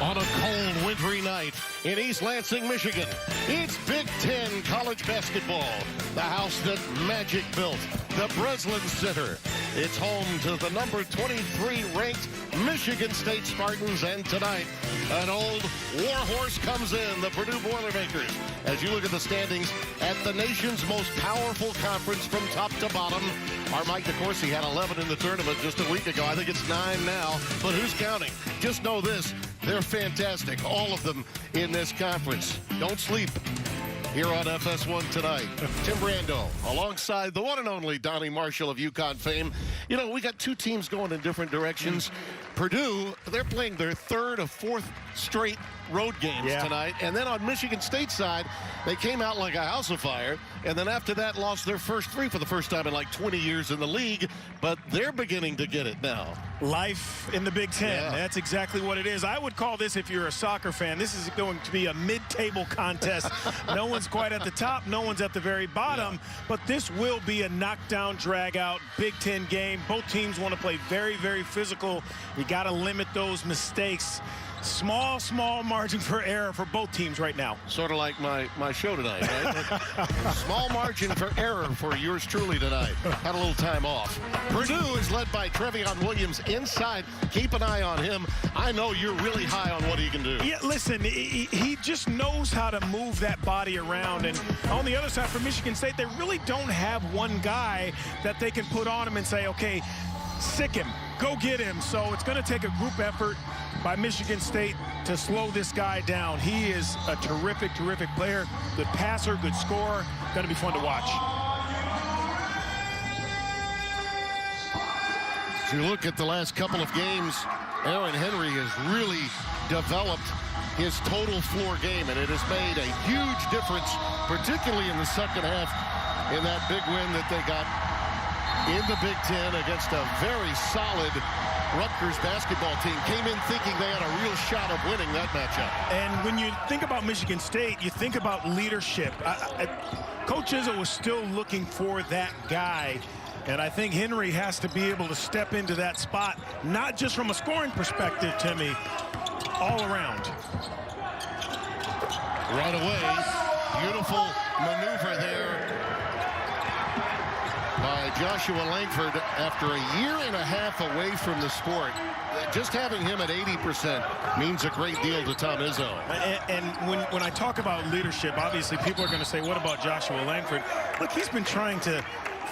On a cold, wintry night in East Lansing, Michigan, it's Big Ten college basketball. The house that Magic built, the Breslin Center. It's home to the number 23 ranked Michigan State Spartans. And tonight, an old warhorse comes in, the Purdue Boilermakers. As you look at the standings at the nation's most powerful conference from top to bottom, our Mike DeCourcy had 11 in the tournament just a week ago. I think it's 9 now, but who's counting? Just know this, they're fantastic, all of them in this conference. Don't sleep here on FS1 tonight. Tim Brando alongside the one and only Donnie Marshall of UConn fame. You know, we got two teams going in different directions. Purdue, they're playing their third of fourth straight road games tonight. And then on Michigan State side, they came out like a house of fire. And then after that, lost their first three for the first time in like 20 years in the league. But they're beginning to get it now. Life in the Big Ten. That's exactly what it is. I would call this, if you're a soccer fan, this is going to be a mid-table contest. No one's quite at the top. No one's at the very bottom. But this will be a knockdown, drag-out Big Ten game. Both teams want to play very, very physical. You got to limit those mistakes. Small margin for error for both teams right now. Sort of like my show tonight, right? Small margin for error for yours truly tonight. Had a little time off. Purdue is led by Trevion Williams inside. Keep an eye on him. I know you're really high on what he can do. Yeah, listen, he just knows how to move that body around. And on the other side for Michigan State, they really don't have one guy that they can put on him and say, okay, sick him, go get him. So it's going to take a group effort by Michigan State to slow this guy down. He is a terrific player, good passer, good scorer. Going to be fun to watch. As you look at the last couple of games, Aaron Henry has really developed his total floor game, and it has made a huge difference, particularly in the second half, in that big win that they got in the Big Ten against a very solid Rutgers basketball team. Came in thinking they had a real shot of winning that matchup. And when you think about Michigan State, you think about leadership. Coach Izzo was still looking for that guy. And I think Henry has to be able to step into that spot, not just from a scoring perspective, Timmy, all around. Right away, beautiful maneuver there by Joshua Langford after a year and a half away from the sport. Just having him at 80% means a great deal to Tom Izzo. And when I talk about leadership, obviously people are going to say, what about Joshua Langford? Look, he's been trying to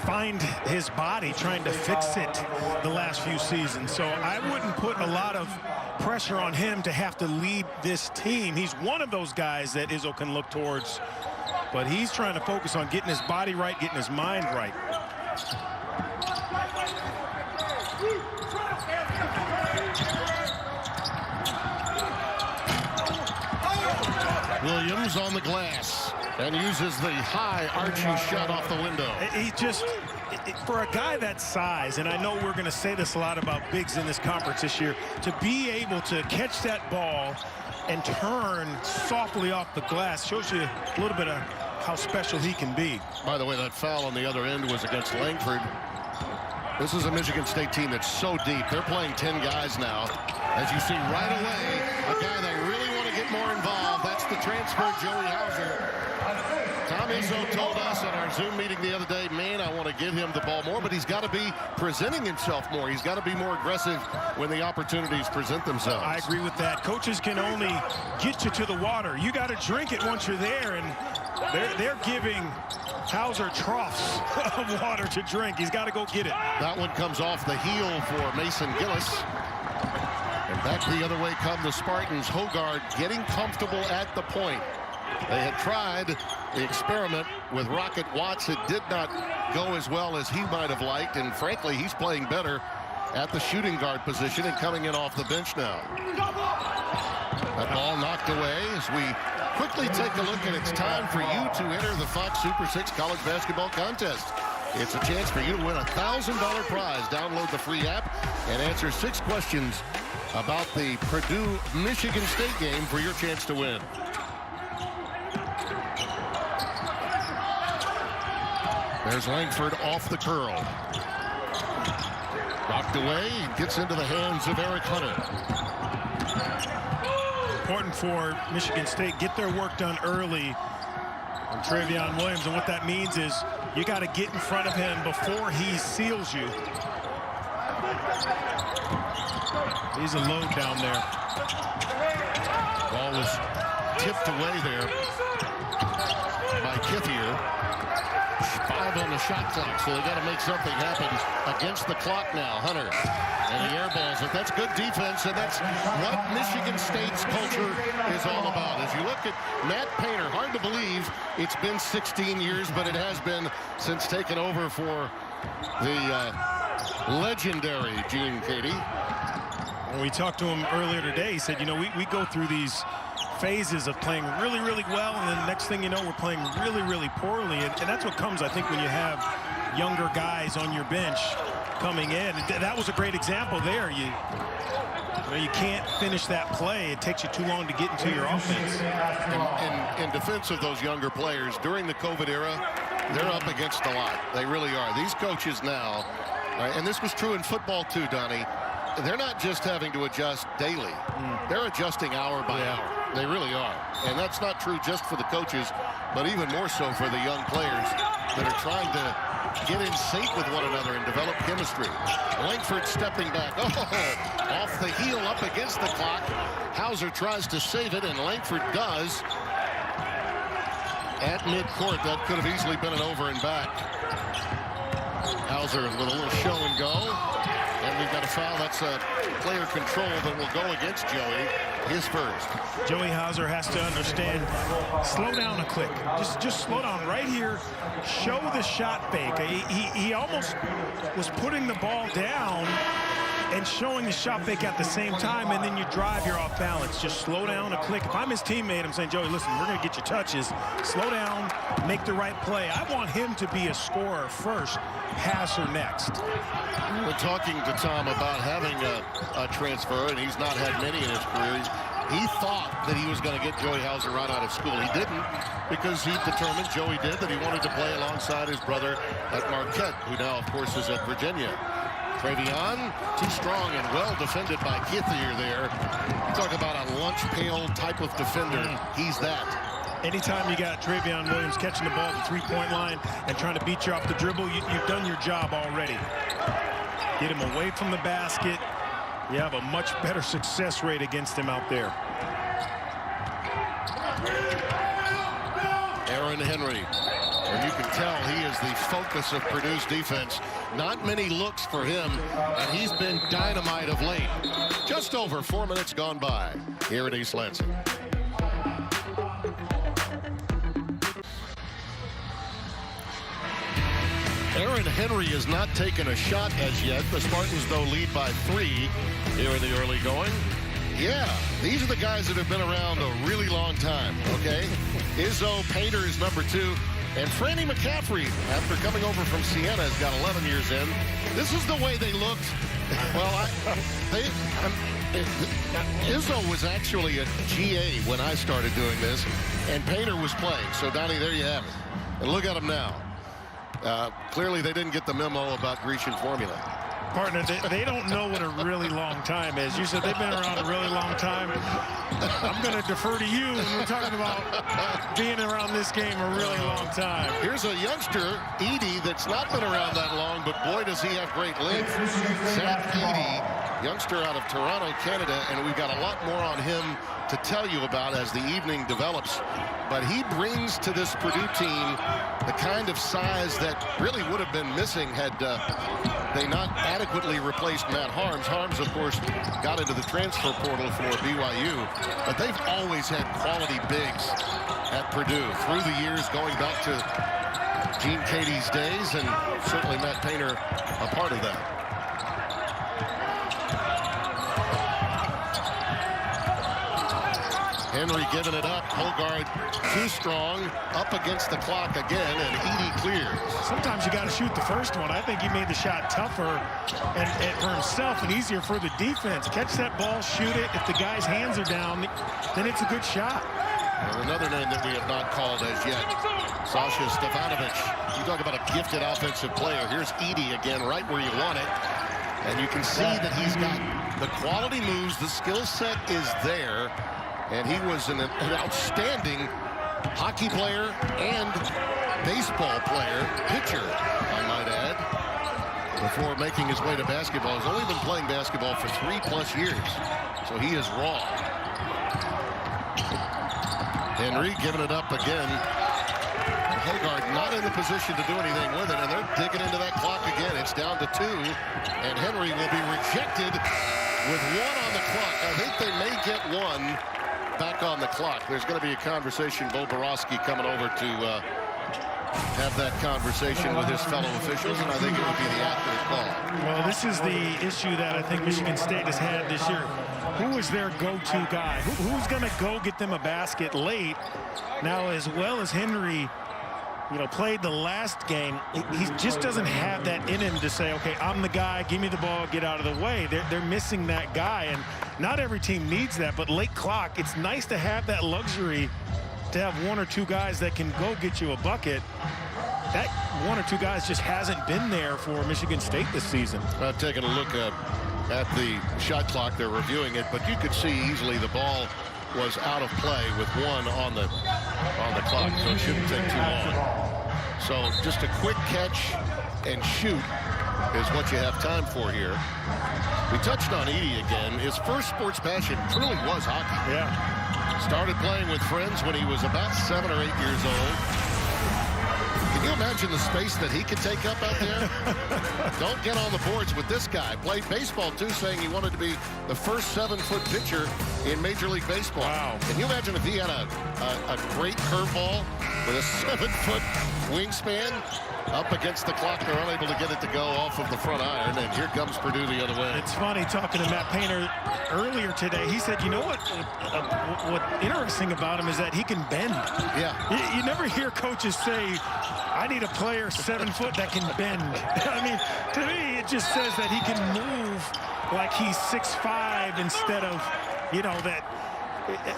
find his body, trying to fix it the last few seasons. So I wouldn't put a lot of pressure on him to have to lead this team. He's one of those guys that Izzo can look towards, but he's trying to focus on getting his body right, getting his mind right. Williams on the glass and uses the high arching shot off the window. He just, for a guy that size, and I know we're going to say this a lot about bigs in this conference this year, to be able to catch that ball and turn softly off the glass shows you a little bit of how special he can be. By the way, that foul on the other end was against Langford. This is a Michigan State team that's so deep. They're playing 10 guys now. As you see right away, a guy they really want to get more involved. That's the transfer, Joey Hauser. Tom Izzo told us at our Zoom meeting the other day, man, I want to get him the ball more, but he's got to be presenting himself more. He's got to be more aggressive when the opportunities present themselves. I agree with that. Coaches can only get you to the water. You got to drink it once you're there, and they're giving Hauser troughs of water to drink. He's got to go get it. That one comes off the heel for Mason Gillis. And back the other way come the Spartans. Hogard getting comfortable at the point. They had tried the experiment with Rocket Watts. It did not go as well as he might have liked, and frankly, he's playing better at the shooting guard position and coming in off the bench now. That ball knocked away as we quickly take a look, and it's time for you to enter the Fox Super 6 College Basketball Contest. It's a chance for you to win a $1,000 prize. Download the free app and answer 6 questions about the Purdue-Michigan State game for your chance to win. There's Langford off the curl. Rocked away, gets into the hands of Eric Hunter. important for Michigan State. Get their work done early on Travion Williams, and what that means is you got to get in front of him before he seals you. He's a load down there. Ball was tipped away there by Kithier. 5 on the shot clock, so they got to make something happen against the clock now. Hunter and the air balls. That's good defense, and that's what Michigan State's culture is all about. As you look at Matt Painter, hard to believe it's been 16 years, but it has been since taking over for the legendary Gene Keady. When we talked to him earlier today, he said, you know, we go through these phases of playing really, really well, and then the next thing you know, we're playing really, really poorly. And that's what comes, I think, when you have younger guys on your bench coming in. That was a great example there. You can't finish that play. It takes you too long to get into your offense. In defense of those younger players, during the COVID era, they're up against a lot. They really are. These coaches now, and this was true in football too, Donnie, they're not just having to adjust daily. They're adjusting hour by hour. They really are. And that's not true just for the coaches, but even more so for the young players that are trying to get in sync with one another and develop chemistry. Langford stepping back. Oh, off the heel up against the clock. Hauser tries to save it, and Langford does. At midcourt, that could have easily been an over and back. Hauser with a little show and go. And we've got a foul. That's a player control that will go against Joey. His first. Joey Hauser has to understand, slow down a click. Just slow down right here. Show the shot fake. He almost was putting the ball down and showing the shot fake at the same time, and then you drive, you're off balance. Just slow down a click. If I'm his teammate, I'm saying, Joey, listen, we're going to get you touches. Slow down, make the right play. I want him to be a scorer first, passer next. We're talking to Tom about having a transfer, and he's not had many in his career. He thought that he was going to get Joey Hauser right out of school. He didn't, because he determined, Joey did, that he wanted to play alongside his brother at Marquette, who now, of course, is at Virginia. Travion, too strong and well defended by Kithier there. Talk about a lunch pail type of defender. He's that. Anytime you got Travion Williams catching the ball at the three-point line and trying to beat you off the dribble, you've done your job already. Get him away from the basket. You have a much better success rate against him out there. Aaron Henry. And you can tell he is the focus of Purdue's defense. Not many looks for him, and he's been dynamite of late. Just over 4 minutes gone by here at East Lansing. Aaron Henry has not taken a shot as yet. The Spartans, though, lead by 3 here in the early going. Yeah, these are the guys that have been around a really long time, okay? Izzo Painter is number 2. And Franny McCaffrey, after coming over from Siena, has got 11 years in. This is the way they looked. Well, Izzo was actually a GA when I started doing this, and Painter was playing. So, Donnie, there you have it. And look at him now. Clearly, they didn't get the memo about Grecian formula. Partner, they don't know what a really long time is. You said they've been around a really long time. I'm going to defer to you when we're talking about being around this game a really long time. Here's a youngster, Edey, that's not been around that long, but boy, does he have great length. Zach Edey, youngster out of Toronto, Canada, and we've got a lot more on him to tell you about as the evening develops. But he brings to this Purdue team the kind of size that really would have been missing had they not adequately replaced Matt Harms. Harms, of course, got into the transfer portal for BYU, but they've always had quality bigs at Purdue through the years, going back to Gene Keady's days, and certainly Matt Painter a part of that. Henry giving it up. Hogard too strong. Up against the clock again, and Edey clears. Sometimes you got to shoot the first one. I think he made the shot tougher and for himself and easier for the defense. Catch that ball, shoot it. If the guy's hands are down, then it's a good shot. And another name that we have not called as yet, Sasha Stefanovic. You talk about a gifted offensive player. Here's Edey again, right where you want it. And you can see that he's got the quality moves. The skill set is there. And he was an outstanding hockey player and baseball player, pitcher, I might add, before making his way to basketball. He's only been playing basketball for 3+ years, so he is raw. Henry giving it up again. Hogard not in the position to do anything with it, and they're digging into that clock again. It's down to 2, and Henry will be rejected with 1 on the clock. I think they may get 1 back on the clock. There's going to be a conversation. Bo Borowski coming over to have that conversation with his fellow officials, and I think it would be the accurate call. Well, this is the issue that I think Michigan State has had this year. Who is their go-to guy? Who's going to go get them a basket late? Now, as well as Henry, played the last game, he just doesn't have that in him to say, okay, I'm the guy, give me the ball, get out of the way. They're missing that guy, and not every team needs that, but late clock, it's nice to have that luxury to have 1 or 2 guys that can go get you a bucket. That 1 or 2 guys just hasn't been there for Michigan State this season. I've taken a look at the shot clock. They're reviewing it, but you could see easily the ball was out of play with 1 on the clock, so it shouldn't take too long. So just a quick catch and shoot is what you have time for here. We touched on Edey again. His first sports passion truly was hockey. Yeah. Started playing with friends when he was about 7 or 8 years old. Can you imagine the space that he could take up out there? Don't get on the boards with this guy. Played baseball, too, saying he wanted to be the first 7-foot pitcher in Major League Baseball. Wow. Can you imagine if he had a great curveball with a 7-foot wingspan? Up against the clock, they're unable to get it to go off of the front iron, and here comes Purdue the other way. It's funny, talking to Matt Painter earlier today, he said, you know what interesting about him is that he can bend. Yeah. You never hear coaches say, I need a player 7 foot that can bend. I mean, to me, it just says that he can move like he's 6'5" instead of, that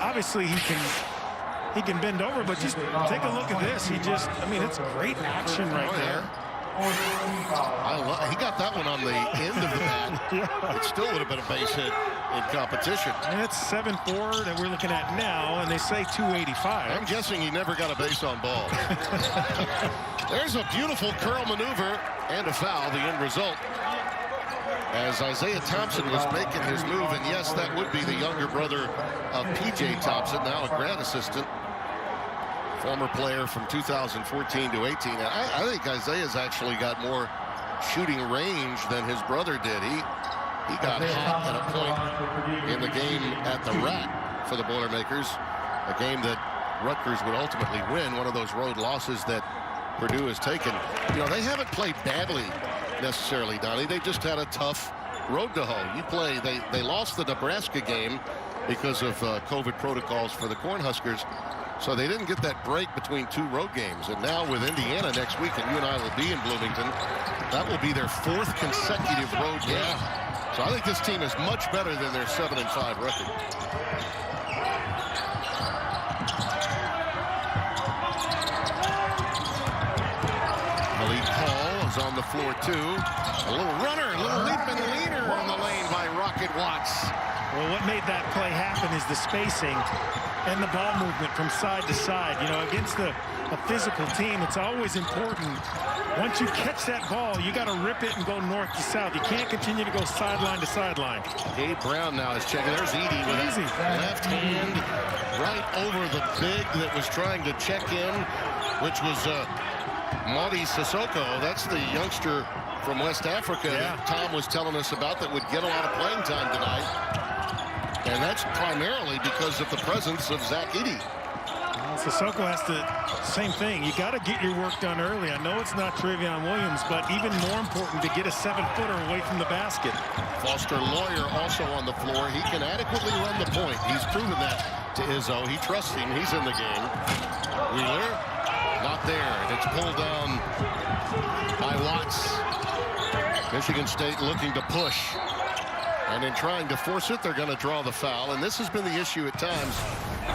obviously he can bend over, but just take a look at this. It's great action right there. He got that one on the end of the bat. Yeah. It still would have been a base hit in competition. And it's 7'4" that we're looking at now, and they say 285. I'm guessing he never got a base on ball. There's a beautiful curl maneuver and a foul, the end result. As Isaiah Thompson was making his move, and yes, that would be the younger brother of P.J. Thompson, now a grad assistant, former player from 2014 to 18. I think Isaiah's actually got more shooting range than his brother did. He got hot at a point in the game at the Rat for the Boilermakers, a game that Rutgers would ultimately win, one of those road losses that Purdue has taken. They haven't played badly necessarily, Donnie. They just had a tough road to hoe. They lost the Nebraska game because of COVID protocols for the Cornhuskers, so they didn't get that break between 2 road games. And now with Indiana next week, and you and I will be in Bloomington, that will be their 4th consecutive road game. So I think this team is much better than their 7-5 record. Malik Hall is on the floor, too. A little runner, a little leap and leaner on the lane by Rocket Watts. Well, what made that play happen is the spacing and the ball movement from side to side. Against a physical team, it's always important. Once you catch that ball, you got to rip it and go north to south. You can't continue to go sideline to sideline. Gabe Brown now is checking. There's Edey with easy left hand right over the big that was trying to check in, which was Madi Sissoko. That's the youngster from West Africa that Tom was telling us about that would get a lot of playing time tonight. And that's primarily because of the presence of Zach Edey. Sissoko has to, same thing. You got to get your work done early. I know it's not Trevion Williams, but even more important to get a 7-footer away from the basket. Foster Lawyer also on the floor. He can adequately run the point. He's proven that to Izzo. He trusts him. He's in the game. Wheeler, not there. And it's pulled down by Watts. Michigan State looking to push. And in trying to force it, they're going to draw the foul. And this has been the issue at times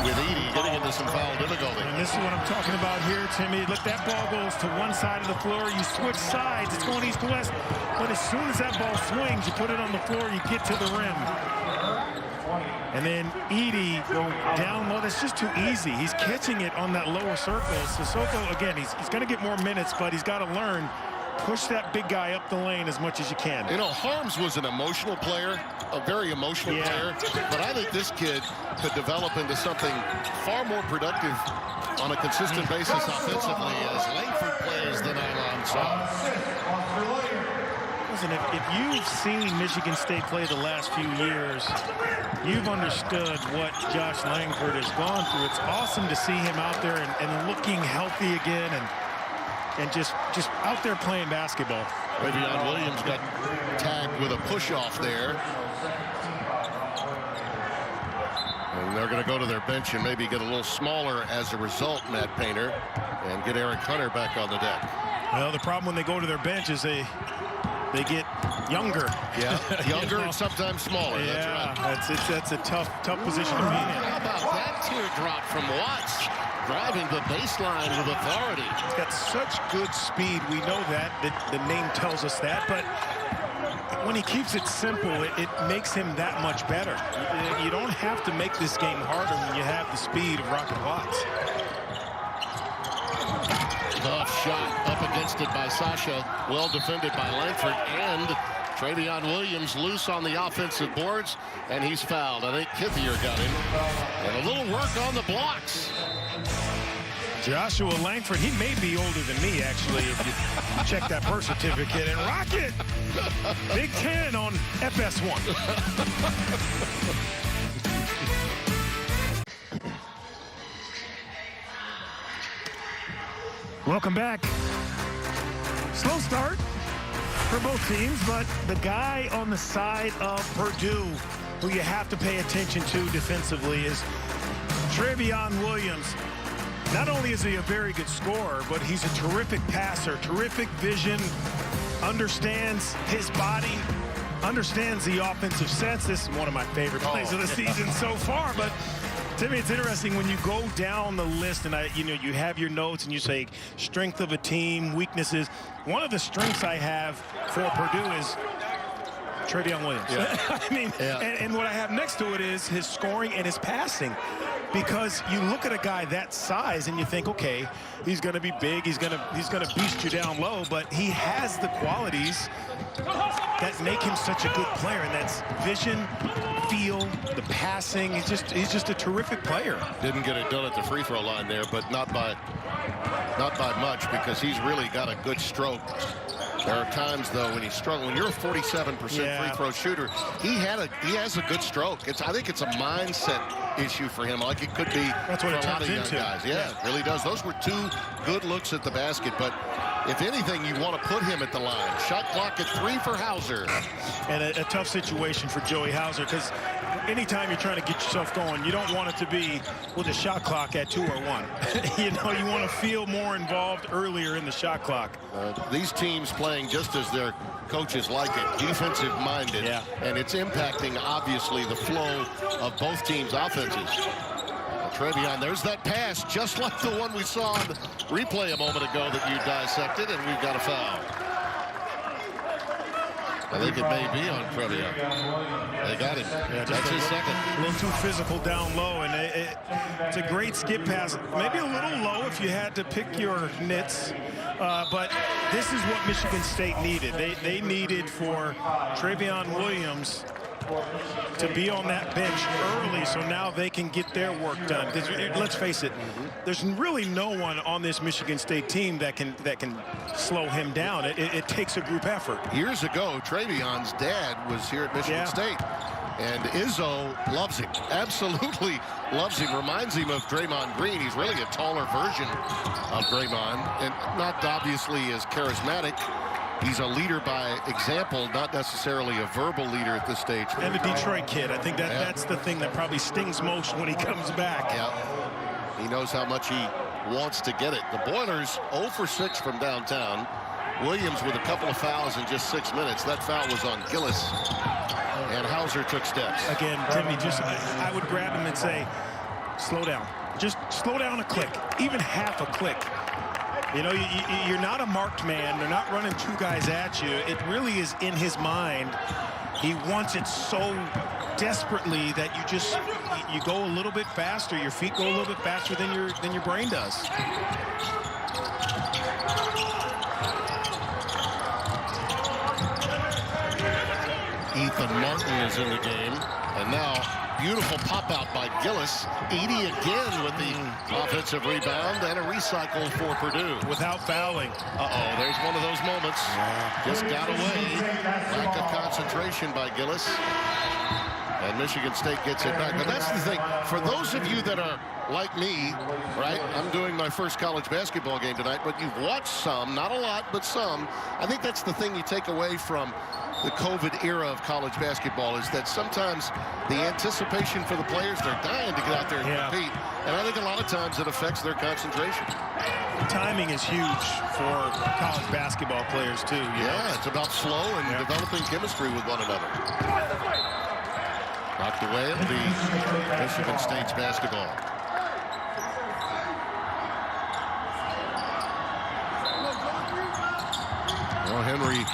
with Edey getting into some foul difficulty. And this is what I'm talking about here, Timmy. Look, that ball goes to one side of the floor. You switch sides. It's going east to west. But as soon as that ball swings, you put it on the floor, you get to the rim. And then Edie down low. That's just too easy. He's catching it on that lower circle. Sissoko, again, he's going to get more minutes, but he's got to learn. Push that big guy up the lane as much as you can. You know, Harms was an emotional player, a very emotional player, but I think this kid could develop into something far more productive on a consistent basis offensively as Langford plays the nylon side. Listen, if you've seen Michigan State play the last few years, you've understood what Josh Langford has gone through. It's awesome to see him out there and looking healthy again and just out there playing basketball. Ravion Williams got tagged with a push-off there. And they're going to go to their bench and maybe get a little smaller as a result, Matt Painter, and get Eric Hunter back on the deck. Well, the problem when they go to their bench is they get younger. Yeah, younger and sometimes smaller. Yeah, that's right. That's a tough position to be in. How about that teardrop from Watts, driving the baseline with authority? He's got such good speed. We know that. The name tells us that. But when he keeps it simple, it makes him that much better. You don't have to make this game harder when you have the speed of Rocket Watts. Tough shot up against it by Sasha. Well defended by Langford. And Travion Williams loose on the offensive boards. And he's fouled. I think Kithier got him. And a little work on the blocks. Joshua Langford, he may be older than me, actually, if you check that birth certificate. And Rocket, Big Ten on FS1. Welcome back. Slow start for both teams, but the guy on the side of Purdue who you have to pay attention to defensively is Travion Williams. Not only is he a very good scorer, but he's a terrific passer, terrific vision, understands his body, understands the offensive sets. This is one of my favorite plays of the season so far, but to me, it's interesting when you go down the list and you have your notes and you say strength of a team, weaknesses. One of the strengths I have for Purdue is Travion Williams. Yeah. I mean, and what I have next to it is his scoring and his passing. Because you look at a guy that size and you think, okay, he's going to be big, he's going to beast you down low, but he has the qualities that make him such a good player, and that's vision, feel, the passing. He's just a terrific player. Didn't get it done at the free throw line there, but not by much, because he's really got a good stroke. There are times, though, when he's struggling. When you're a 47% free throw shooter, he has a good stroke. I think it's a mindset issue for him, like it could be for a lot of young guys. Yeah, it really does. Those were two good looks at the basket, but if anything, you want to put him at the line. Shot clock at 3 for Hauser. And a tough situation for Joey Hauser, because anytime you're trying to get yourself going, you don't want it to be with a shot clock at 2 or 1. You want to feel more involved earlier in the shot clock. These teams playing just as their coaches like it, defensive-minded, and it's impacting, obviously, the flow of both teams' offenses. Travion, there's that pass, just like the one we saw on the replay a moment ago that you dissected, and we've got a foul. I think it may be on Travion. They got him. Yeah, that's his second. A little too physical down low, and it's a great skip pass. Maybe a little low if you had to pick your nits, but this is what Michigan State needed. They needed for Travion Williams to be on that bench early, so now they can get their work done. Let's face it, there's really no one on this Michigan State team that can slow him down. It takes a group effort. Years ago, Travion's dad was here at Michigan State, and Izzo loves him, absolutely loves him. Reminds him of Draymond Green. He's really a taller version of Draymond, and not obviously as charismatic. He's a leader by example, not necessarily a verbal leader at this stage. And a Detroit kid. I think that's the thing that probably stings most when he comes back. Yeah, he knows how much he wants to get it. The Boilers 0 for 6 from downtown. Williams with a couple of fouls in just 6 minutes. That foul was on Gillis. And Hauser took steps. Again, Timmy, I would grab him and say, slow down. Just slow down a click, even half a click. You're not a marked man. They're not running 2 guys at you. It really is in his mind. He wants it so desperately that you go a little bit faster. Your feet go a little bit faster than your brain does. Ethan Martin is in the game, and now beautiful pop out by Gillis. Edey again with the offensive rebound and a recycle for Purdue. Without fouling. There's one of those moments. Just got away. Lack of concentration by Gillis. And Michigan State gets it back. But that's the thing. For those of you that are like me, right? I'm doing my first college basketball game tonight, but you've watched some, not a lot, but some. I think that's the thing you take away from the COVID era of college basketball, is that sometimes the anticipation for the players, they're dying to get out there and compete. And I think a lot of times it affects their concentration. Timing is huge for college basketball players, too. It's about flow and developing chemistry with one another. Knocked away at the Michigan State's basketball. Well, Henry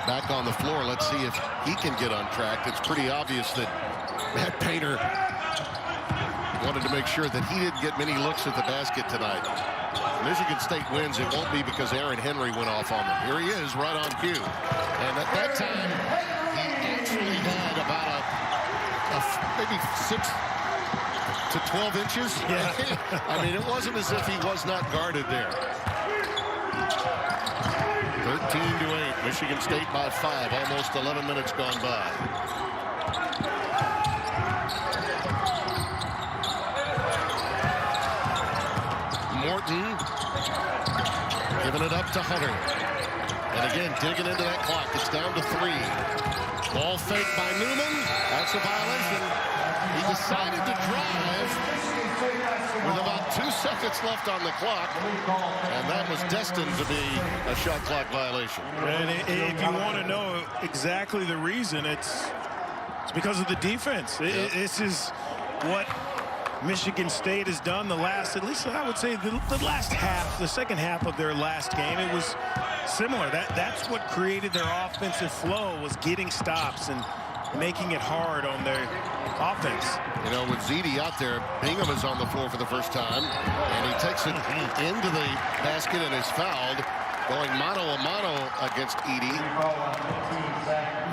back on the floor. Let's see if he can get on track. It's pretty obvious that Matt Painter wanted to make sure that he didn't get many looks at the basket tonight. Michigan State wins. It won't be because Aaron Henry went off on them. Here he is, right on cue. And at that time, he actually had about maybe 6 to 12 inches. I mean, it wasn't as if he was not guarded there. 13-8, Michigan State by 5, almost 11 minutes gone by. Morton giving it up to Hunter. And again, digging into that clock. It's down to 3. Ball fake by Newman. That's a violation. He decided to drive with about 2 seconds left on the clock, and that was destined to be a shot clock violation. And if you want to know exactly the reason, it's because of the defense. This is what Michigan State has done the last, at least I would say, the last half, the second half of their last game. It was similar. That's what created their offensive flow, was getting stops and making it hard on their offense. You know, with Edey out there, Bingham is on the floor for the first time, and he takes it into the basket and is fouled, going mano-a-mano against Edey,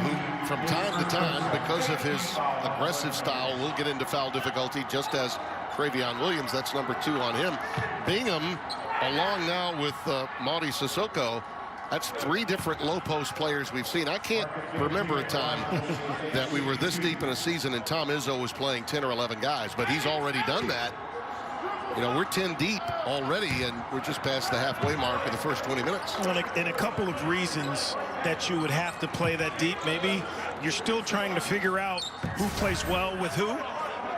who from time to time, because of his aggressive style, will get into foul difficulty, just as Travion Williams. That's number 2 on him. Bingham, along now with Maudie Sissoko. That's 3 different low post players we've seen. I can't remember a time that we were this deep in a season and Tom Izzo was playing 10 or 11 guys, but he's already done that. You know, we're 10 deep already, and we're just past the halfway mark of the first 20 minutes. Well, and a couple of reasons that you would have to play that deep. Maybe you're still trying to figure out who plays well with who.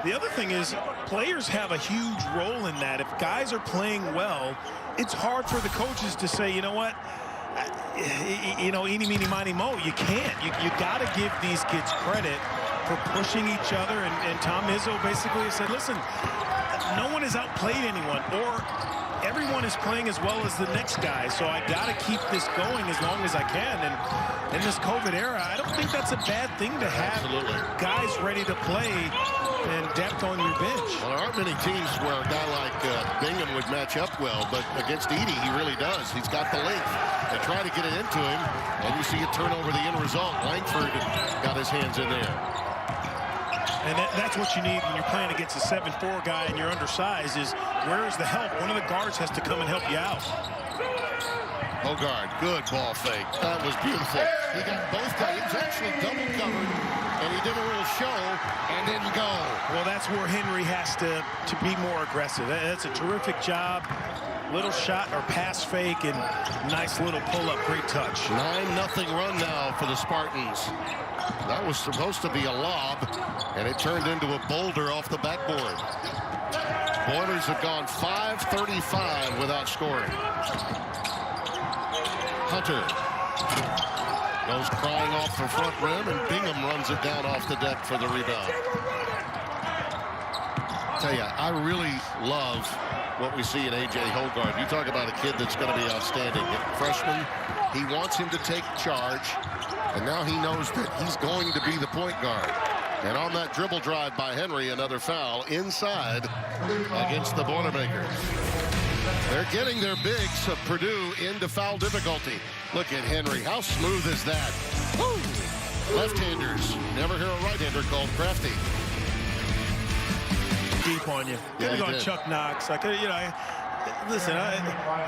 The other thing is, players have a huge role in that. If guys are playing well, it's hard for the coaches to say, you know what, you know, eeny, meeny, miny, mo. You can't. You got to give these kids credit for pushing each other. And Tom Izzo basically said, listen, no one has outplayed anyone, or everyone is playing as well as the next guy. So I got to keep this going as long as I can. And in this COVID era, I don't think that's a bad thing to have guys ready to play and depth on your bench. Well, there aren't many teams where a guy like Bingham would match up well, but against Edey, he really does. He's got the length. They try to get it into him, and you see it turn over the end result. Langford got his hands in there. And that's what you need when you're playing against a 7'4" guy and you're undersized, is where is the help? One of the guards has to come and help you out. Hogard, good ball fake. That was beautiful. He got both guys. He was actually double covered, and he did a little show and didn't go. Well, that's where Henry has to be more aggressive. That's a terrific job. Little shot or pass fake and nice little pull-up. Great touch. 9-0 run now for the Spartans. That was supposed to be a lob, and it turned into a boulder off the backboard. Boilers have gone 5:35 without scoring. Hunter goes crying off the front rim, and Bingham runs it down off the deck for the rebound. Tell you, I really love what we see in A.J. Hogard. You talk about a kid that's going to be outstanding. Freshman, he wants him to take charge, and now he knows that he's going to be the point guard. And on that dribble drive by Henry, another foul inside against the Boilermakers. They're getting their bigs of Purdue into foul difficulty. Look at Henry. How smooth is that? Woo! Left-handers. Never hear a right-hander called crafty. Deep on you. Yeah, Could have gone Chuck Knox. Listen,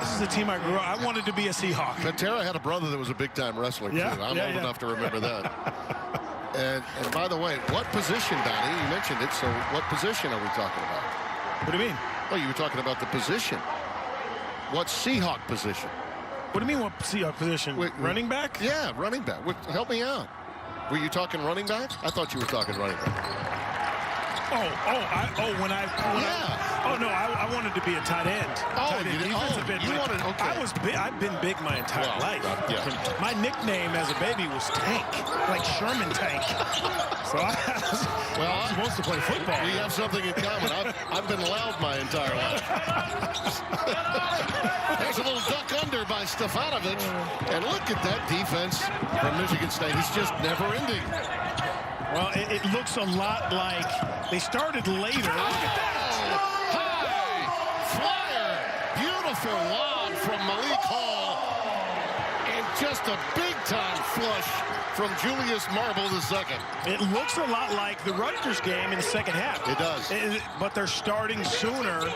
this is the team I grew up. I wanted to be a Seahawk. But Tara had a brother that was a big-time wrestler, too. I'm old enough to remember that. And by the way, what position, Donnie? You mentioned it, so what position are we talking about? What do you mean? Well, you were talking about the position. What Seahawk position? What do you mean, what Seahawk position? Running back? Yeah, running back. Help me out. Were you talking running back? I thought you were talking running back. I wanted to be a tight end. I've been big my entire life. My nickname as a baby was Tank, like Sherman Tank. So I'm supposed to play football. We have something in common. I've been loud my entire life. There's a little duck under by Stefanovic. And look at that defense from Michigan State. It's just never ending. Well, it looks a lot like they started later. Look at that. High flyer. Beautiful lob from Malik Hall. And just a big-time flush from Julius Marble II. It looks a lot like the Rutgers game in the second half. It does. But they're starting sooner.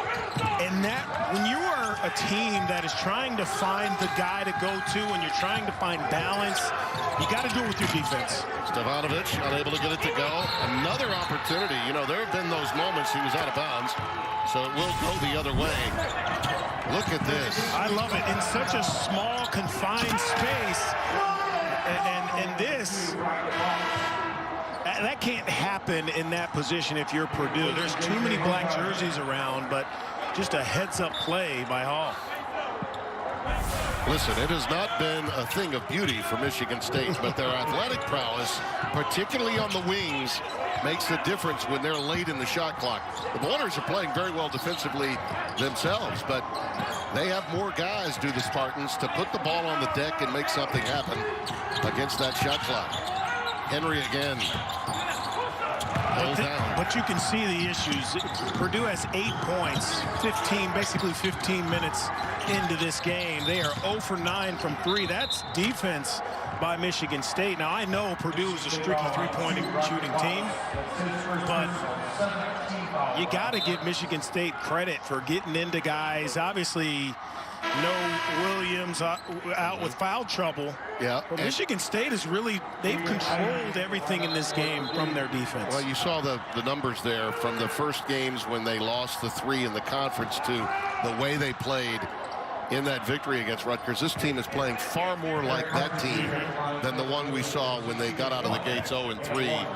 And that, when you are a team that is trying to find the guy to go to and you're trying to find balance, you got to do it with your defense. Stefanovic unable to get it to go. Another opportunity. You know, there have been those moments he was out of bounds, so it will go the other way. Look at this. I love it. In such a small, confined space. And this, that can't happen in that position if you're Purdue. There's too many black jerseys around, but just a heads-up play by Hall. Listen, it has not been a thing of beauty for Michigan State, but their athletic prowess, particularly on the wings, makes a difference when they're late in the shot clock. The Boilers are playing very well defensively themselves, but they have more guys, do the Spartans, to put the ball on the deck and make something happen against that shot clock. Henry again. But you can see the issues. Purdue has 8 points, basically 15 minutes into this game. They are 0 for 9 from 3. That's defense by Michigan State. Now, I know Purdue is a streaky three-point shooting team, but you got to give Michigan State credit for getting into guys. Obviously, no Williams out with foul trouble. Yeah. But Michigan State is really, they've controlled everything in this game from their defense. Well, you saw the numbers there from the first games when they lost the 3 in the conference to the way they played in that victory against Rutgers. This team is playing far more like that team than the one we saw when they got out of the gates 0-3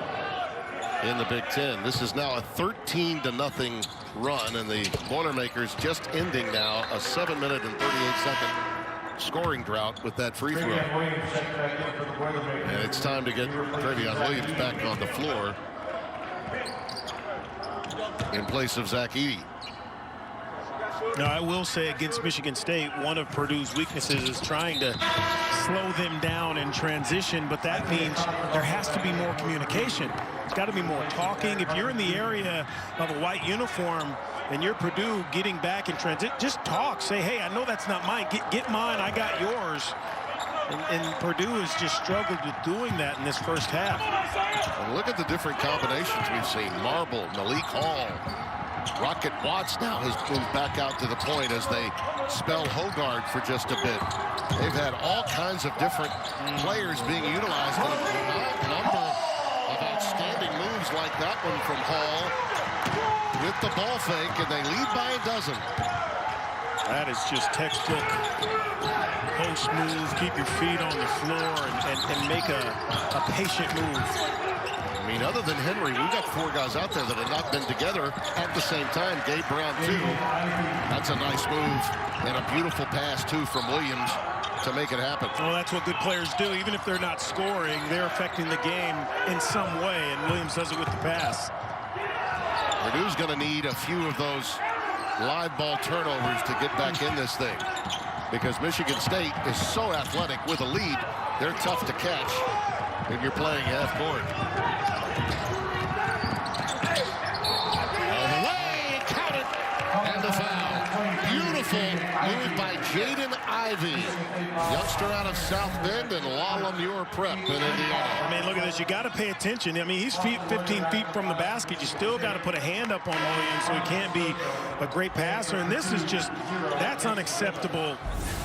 in the Big Ten. This is now a 13-0 run, and the Boilermakers just ending now a 7-minute and 38-second scoring drought with that free throw. And it's time to get Trevion Williams back on the floor in place of Zach Edey. Now, I will say against Michigan State, one of Purdue's weaknesses is trying to slow them down in transition, but that means there has to be more communication. There's got to be more talking. If you're in the area of a white uniform and you're Purdue getting back in transit, just talk. Say, hey, I know that's not mine. Get mine. I got yours. And Purdue has just struggled with doing that in this first half. And look at the different combinations we've seen. Marble, Malik Hall. Rocket Watts now has moved back out to the point as they spell Hogard for just a bit. They've had all kinds of different players being utilized in a number of outstanding moves like that one from Hall with the ball fake, and they lead by a dozen. That is just textbook post move, keep your feet on the floor and make a patient move. I mean, other than Henry, we've got 4 guys out there that have not been together at the same time. Gabe Brown, too. That's a nice move and a beautiful pass, too, from Williams to make it happen. Well, that's what good players do. Even if they're not scoring, they're affecting the game in some way, and Williams does it with the pass. Purdue's going to need a few of those live ball turnovers to get back in this thing, because Michigan State is so athletic with a lead. They're tough to catch when you're playing half court. beautiful move by Jaden Ivey, youngster out of South Bend and La Lemure Prep in Indiana. I mean, look at this. You got to pay attention. I mean, he's 15 feet from the basket. You still got to put a hand up on Williams so he can't be a great passer. And this is just, that's unacceptable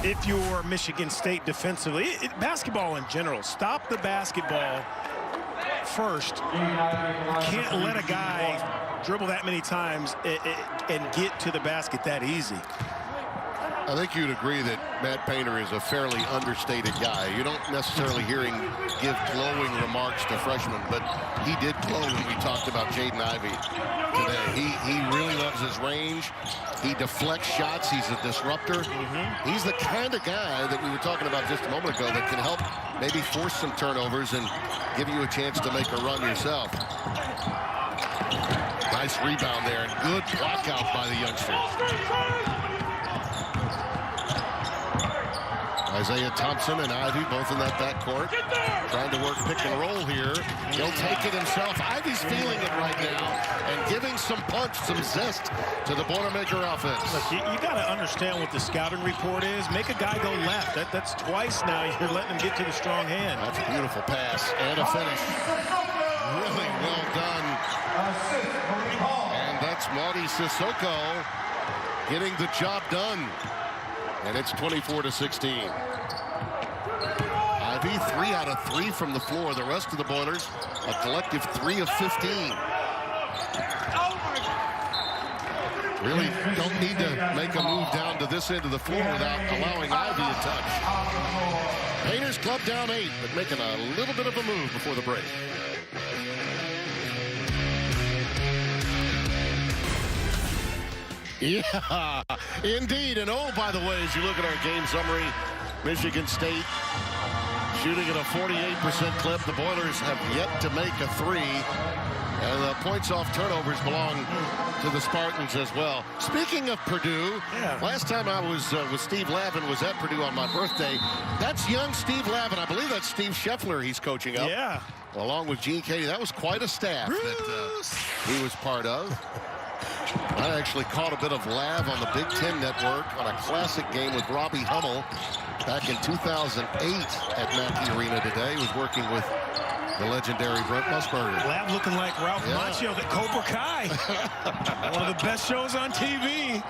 if you're Michigan State defensively. Basketball in general, stop the basketball first. You can't let a guy dribble that many times and get to the basket that easy. I think you'd agree that Matt Painter is a fairly understated guy. You don't necessarily hear him give glowing remarks to freshmen, but he did glow when we talked about Jaden Ivey today. He really loves his range. He deflects shots. He's a disruptor. He's the kind of guy that we were talking about just a moment ago that can help maybe force some turnovers and give you a chance to make a run yourself. Nice rebound there, and good block out by the youngster. Isaiah Thompson and Ivey both in that backcourt. Trying to work pick and roll here. He'll take it himself. Ivey's feeling it right now and giving some punch, some zest to the Boilermaker offense. Look, you got to understand what the scouting report is. Make a guy go left. That's twice now you're letting him get to the strong hand. That's a beautiful pass and a finish. Really well done. And that's Marty Sissoko getting the job done. And it's 24-16. Ivey, 3 out of 3 from the floor. The rest of the Boilers, a collective 3 of 15. Really don't need to make a move down to this end of the floor without allowing Ivey a touch. Painters club down 8, but making a little bit of a move before the break. Yeah, indeed. And oh, by the way, as you look at our game summary, Michigan State shooting at a 48% clip. The Boilers have yet to make a 3. And the points off turnovers belong to the Spartans as well. Speaking of Purdue, last time I was with Steve Lavin was at Purdue on my birthday. That's young Steve Lavin. I believe that's Steve Scheffler he's coaching up. Yeah. Along with Gene Katie. That was quite a staff that he was part of. I actually caught a bit of Lav on the Big Ten Network on a classic game with Robbie Hummel back in 2008 at Mackey Arena today. He was working with the legendary Brent Musburger. Lav looking like Ralph Macchio, the Cobra Kai. One of the best shows on TV.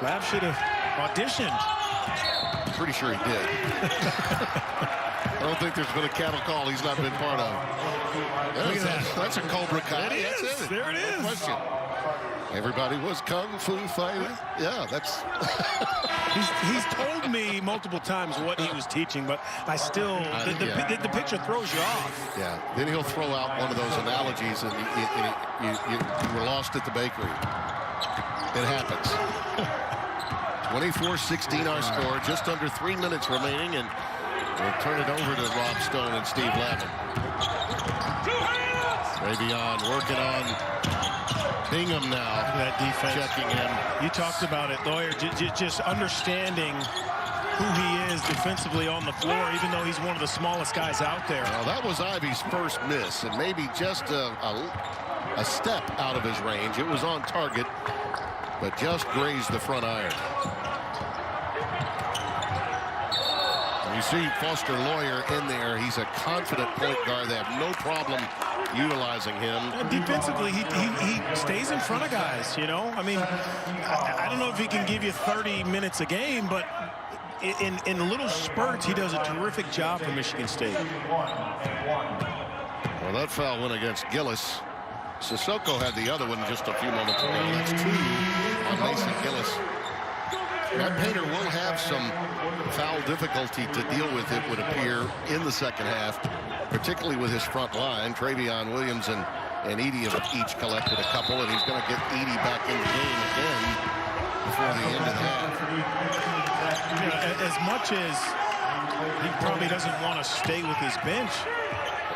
Lav should have auditioned. Pretty sure he did. I don't think there's been a cattle call he's not been part of. That's a Cobra Kai. It is. There it is. No question. Everybody was kung fu fighting. Yeah, that's. he's told me multiple times what he was teaching, but I still the picture throws you off. Yeah. Then he'll throw out one of those analogies, and you were lost at the bakery. It happens. 24-16 our score. Just under 3 minutes remaining, and we'll turn it over to Rob Stone and Steve Lavin. Ravion working on Bingham now. That defense. Checking in. You talked about it, Lawyer. Just understanding who he is defensively on the floor, even though he's one of the smallest guys out there. Well, that was Ivey's first miss, and maybe just a step out of his range. It was on target, but just grazed the front iron. You see Foster Lawyer in there. He's a confident point guard. They have no problem utilizing him. And defensively, he stays in front of guys, you know? I mean, I don't know if he can give you 30 minutes a game, but in little spurts, he does a terrific job for Michigan State. Well, that foul went against Gillis. Sissoko had the other one just a few moments ago. That's 2 on Mason Gillis. Matt Painter will have some foul difficulty to deal with, it would appear, in the second half, particularly with his front line. Travion Williams and Edey have each collected a couple, and he's going to get Edey back in the game again before the end of the half. You know, as much as he probably doesn't want to stay with his bench,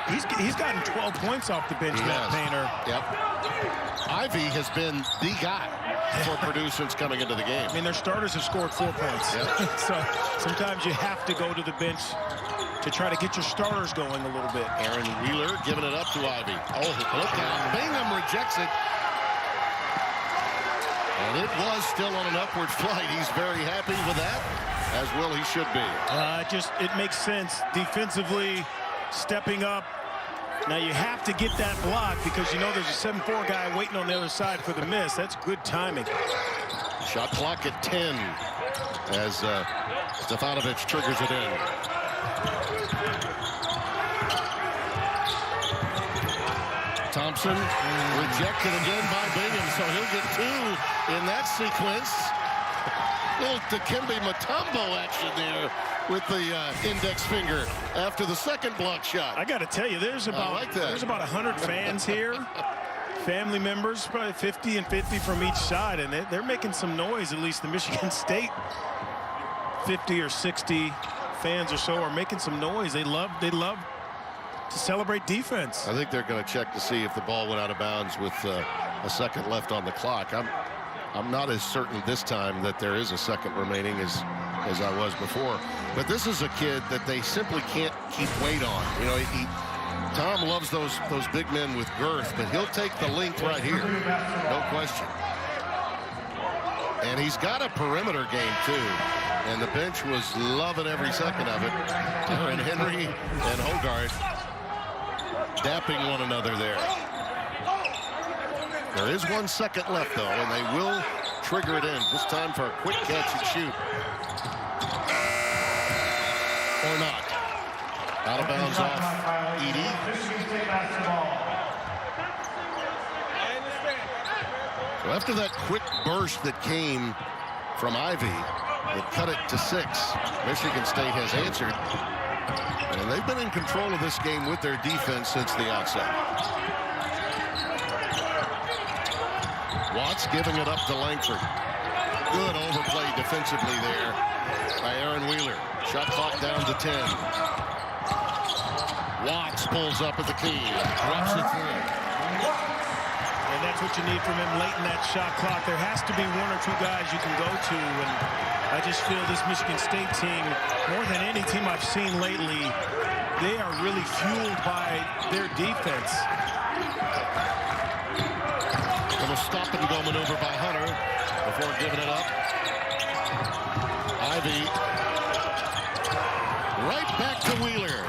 he's gotten 12 points off the bench, Matt Painter. Yep. Ivey has been the guy for Purdue since coming into the game. I mean, their starters have scored 4 points. Yep. So sometimes you have to go to the bench to try to get your starters going a little bit. Aaron Wheeler giving it up to Ivey. Oh, look out. Bingham rejects it. And it was still on an upward flight. He's very happy with that, as well he should be. It makes sense defensively, stepping up. Now you have to get that block because you know there's a 7'4" guy waiting on the other side for the miss. That's good timing. Shot clock at 10 as Stefanovic triggers it in. Thompson rejected again by Bingham, so he'll get 2 in that sequence. Little Dikembe Mutombo action there with the index finger after the second block shot. I got to tell you, there's about 100 fans here, family members, probably 50 and 50 from each side, and they're making some noise. At least the Michigan State 50 or 60 fans or so are making some noise. They love to celebrate defense. I think they're going to check to see if the ball went out of bounds with a second left on the clock. I'm not as certain this time that there is a second remaining as I was before. But this is a kid that they simply can't keep weight on. You know, Tom loves those big men with girth, but he'll take the length right here, no question. And he's got a perimeter game too, and the bench was loving every second of it. And Henry and Hogarth dapping one another there. There is 1 second left, though, and they will trigger it in. This time for a quick catch and shoot. Or not. Out of bounds off Edey. So after that quick burst that came from Ivey, it cut it to 6. Michigan State has answered. And they've been in control of this game with their defense since the outset. Watts giving it up to Langford. Good overplay defensively there by Aaron Wheeler. Shot clock down to 10. Watts pulls up at the key. Drops it through. And that's what you need from him late in that shot clock. There has to be 1 or 2 guys you can go to. And I just feel this Michigan State team, more than any team I've seen lately, they are really fueled by their defense. A stop and go maneuver by Hunter before giving it up. Ivey right back to Wheeler.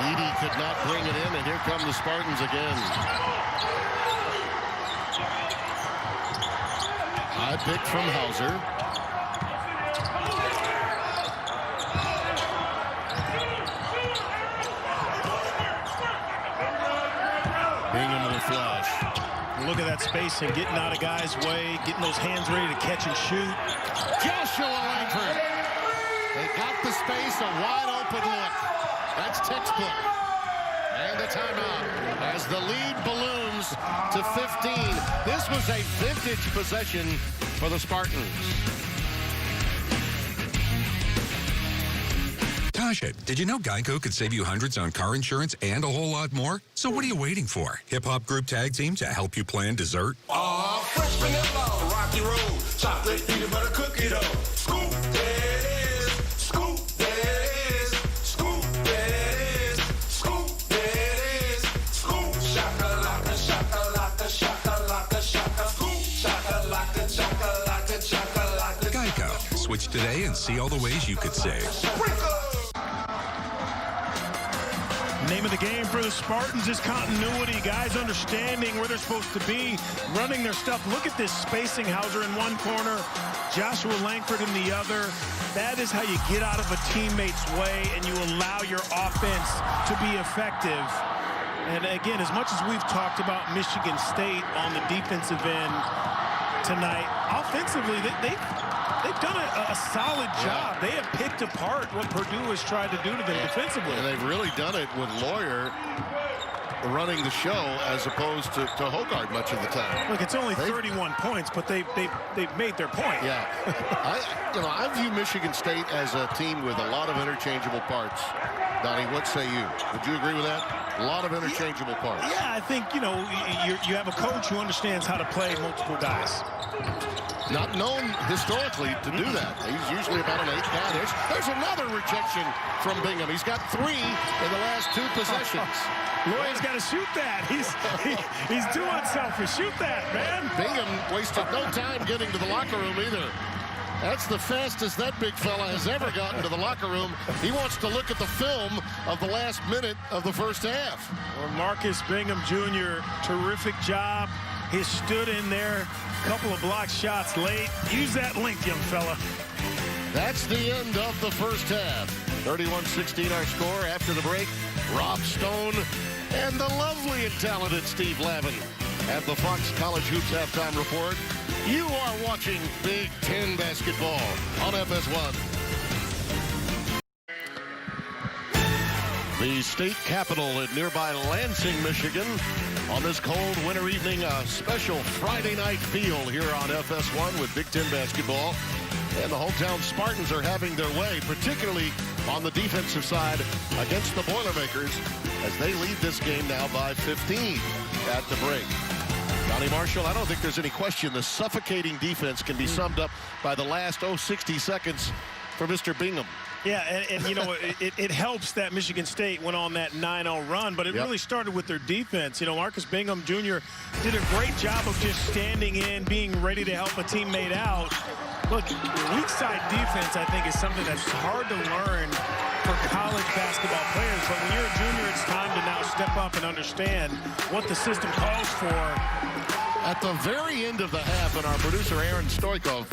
Edey could not bring it in, and here come the Spartans again. High pick from Hauser. Bingham will flash. Look at that spacing, getting out of guys' way, getting those hands ready to catch and shoot. Joshua Langford. They got the space, a wide open look. That's textbook. And a timeout as the lead balloons to 15. This was a vintage possession for the Spartans. Tasha, did you know Geico could save you hundreds on car insurance and a whole lot more? So what are you waiting for? Hip-hop group tag team to help you plan dessert? Fresh vanilla, rocky road, chocolate peanut butter cookie dough. Scoop that is, scoop that is, scoop that is, scoop that is, scoop shakalaka, shakalaka, shakalaka, shaka, scoop shakalaka, shakalaka, shakalaka. Geico. Switch today and see all the ways you could save. Name of the game for the Spartans is continuity. Guys understanding where they're supposed to be, running their stuff. Look at this spacing. Hauser in one corner, Joshua Langford in the other. That is how you get out of a teammate's way and you allow your offense to be effective. And again, as much as we've talked about Michigan State on the defensive end tonight, offensively, they've done a solid job. They have picked apart what Purdue has tried to do to them defensively. And they've really done it with Lawyer running the show as opposed to Hogarth much of the time. Look, it's only 31 points, but they've made their point. Yeah. I view Michigan State as a team with a lot of interchangeable parts. Donnie, what say you? Would you agree with that? A lot of interchangeable parts. Yeah, I think, you have a coach who understands how to play multiple guys. Not known historically to do that. He's usually about an 8 guy. There's another rejection from Bingham. He's got 3 in the last 2 possessions. Lloyd's got to shoot that. He's too unselfish. Shoot that, man. Bingham wasted no time getting to the locker room either. That's the fastest that big fella has ever gotten to the locker room. He wants to look at the film of the last minute of the first half. Well, Marcus Bingham Jr., terrific job. He stood in there, a couple of block shots late. Use that length, young fella. That's the end of the first half. 31-16 our score after the break. Rob Stone and the lovely and talented Steve Lavin at the Fox College Hoops Halftime Report. You are watching Big Ten basketball on FS1. The state capitol in nearby Lansing, Michigan. On this cold winter evening, a special Friday night feel here on FS1 with Big Ten basketball. And the hometown Spartans are having their way, particularly on the defensive side against the Boilermakers as they lead this game now by 15 at the break. Donnie Marshall, I don't think there's any question the suffocating defense can be summed up by the last 60 seconds for Mr. Bingham. Yeah, and you know, it helps that Michigan State went on that 9-0 run, but it really started with their defense. You know, Marcus Bingham Jr. did a great job of just standing in, being ready to help a teammate out. Look, weak side defense, I think, is something that's hard to learn for college basketball players. But when you're a junior, it's time to now step up and understand what the system calls for. At the very end of the half, and our producer Aaron Stoikov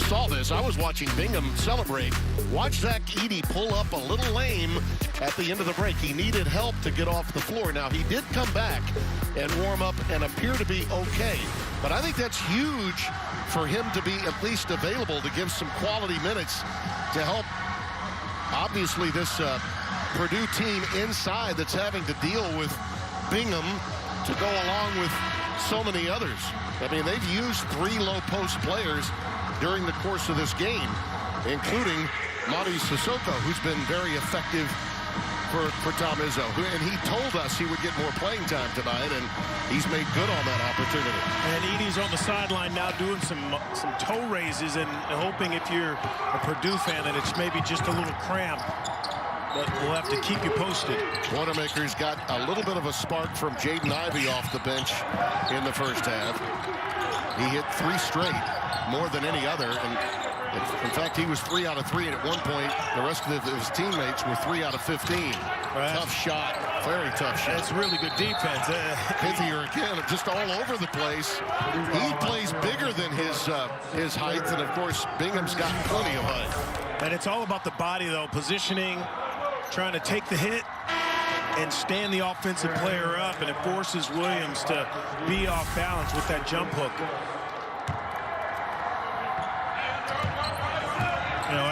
saw this. I was watching Bingham celebrate. Watch Zach Edey pull up a little lame at the end of the break. He needed help to get off the floor. Now, he did come back and warm up and appear to be okay. But I think that's huge for him to be at least available to give some quality minutes to help, obviously, this Purdue team inside that's having to deal with Bingham to go along with so many others. I mean, they've used 3 low-post players during the course of this game, including Madi Sissoko, who's been very effective for Tom Izzo. And he told us he would get more playing time tonight, and he's made good on that opportunity. And Edey's on the sideline now doing some toe raises and hoping, if you're a Purdue fan, that it's maybe just a little cramp. But we'll have to keep you posted. Boilermakers got a little bit of a spark from Jaden Ivey off the bench in the first half. He hit 3 straight, more than any other. And in fact, he was 3 out of 3. And at one point, the rest of his teammates were 3 out of 15. Right. Tough shot, very tough shot. That's really good defense. Pithier again, just all over the place. He plays bigger than his height. And of course, Bingham's got plenty of height. And it's all about the body, though. Positioning, trying to take the hit and stand the offensive player up, and it forces Williams to be off balance with that jump hook. You know,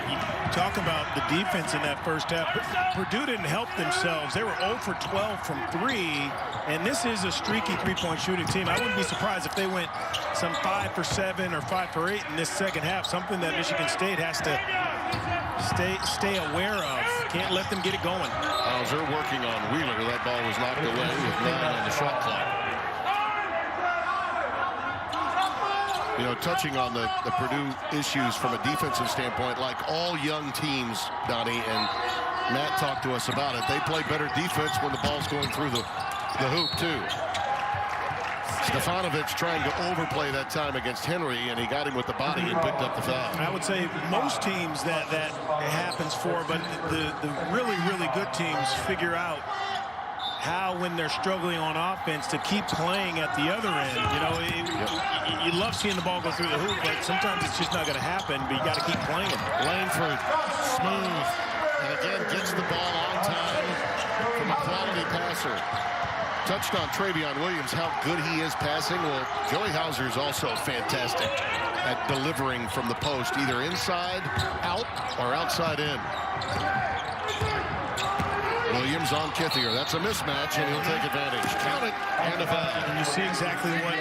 you talk about the defense in that first half. Purdue didn't help themselves. They were 0 for 12 from 3, and this is a streaky three-point shooting team. I wouldn't be surprised if they went some 5 for 7 or 5 for 8 in this second half, something that Michigan State has to stay aware of. Can't let them get it going. As they're working on Wheeler, that ball was knocked away with 9 on the shot clock. You know, touching on the Purdue issues from a defensive standpoint, like all young teams, Donnie, and Matt talked to us about it, they play better defense when the ball's going through the hoop, too. Stefanovic trying to overplay that time against Henry, and he got him with the body and picked up the foul. I would say most teams that happens for, but the really, really good teams figure out how, when they're struggling on offense, to keep playing at the other end. You know, you love seeing the ball go through the hoop, but sometimes it's just not going to happen, but you got to keep playing. Langford, smooth, and again gets the ball on time from a quality passer. Touched on Travion Williams, how good he is passing. Well, Joey Hauser is also fantastic at delivering from the post, either inside, out, or outside in. Williams on Kithier. That's a mismatch, and he'll take advantage. Count it, and a foul. And you see exactly what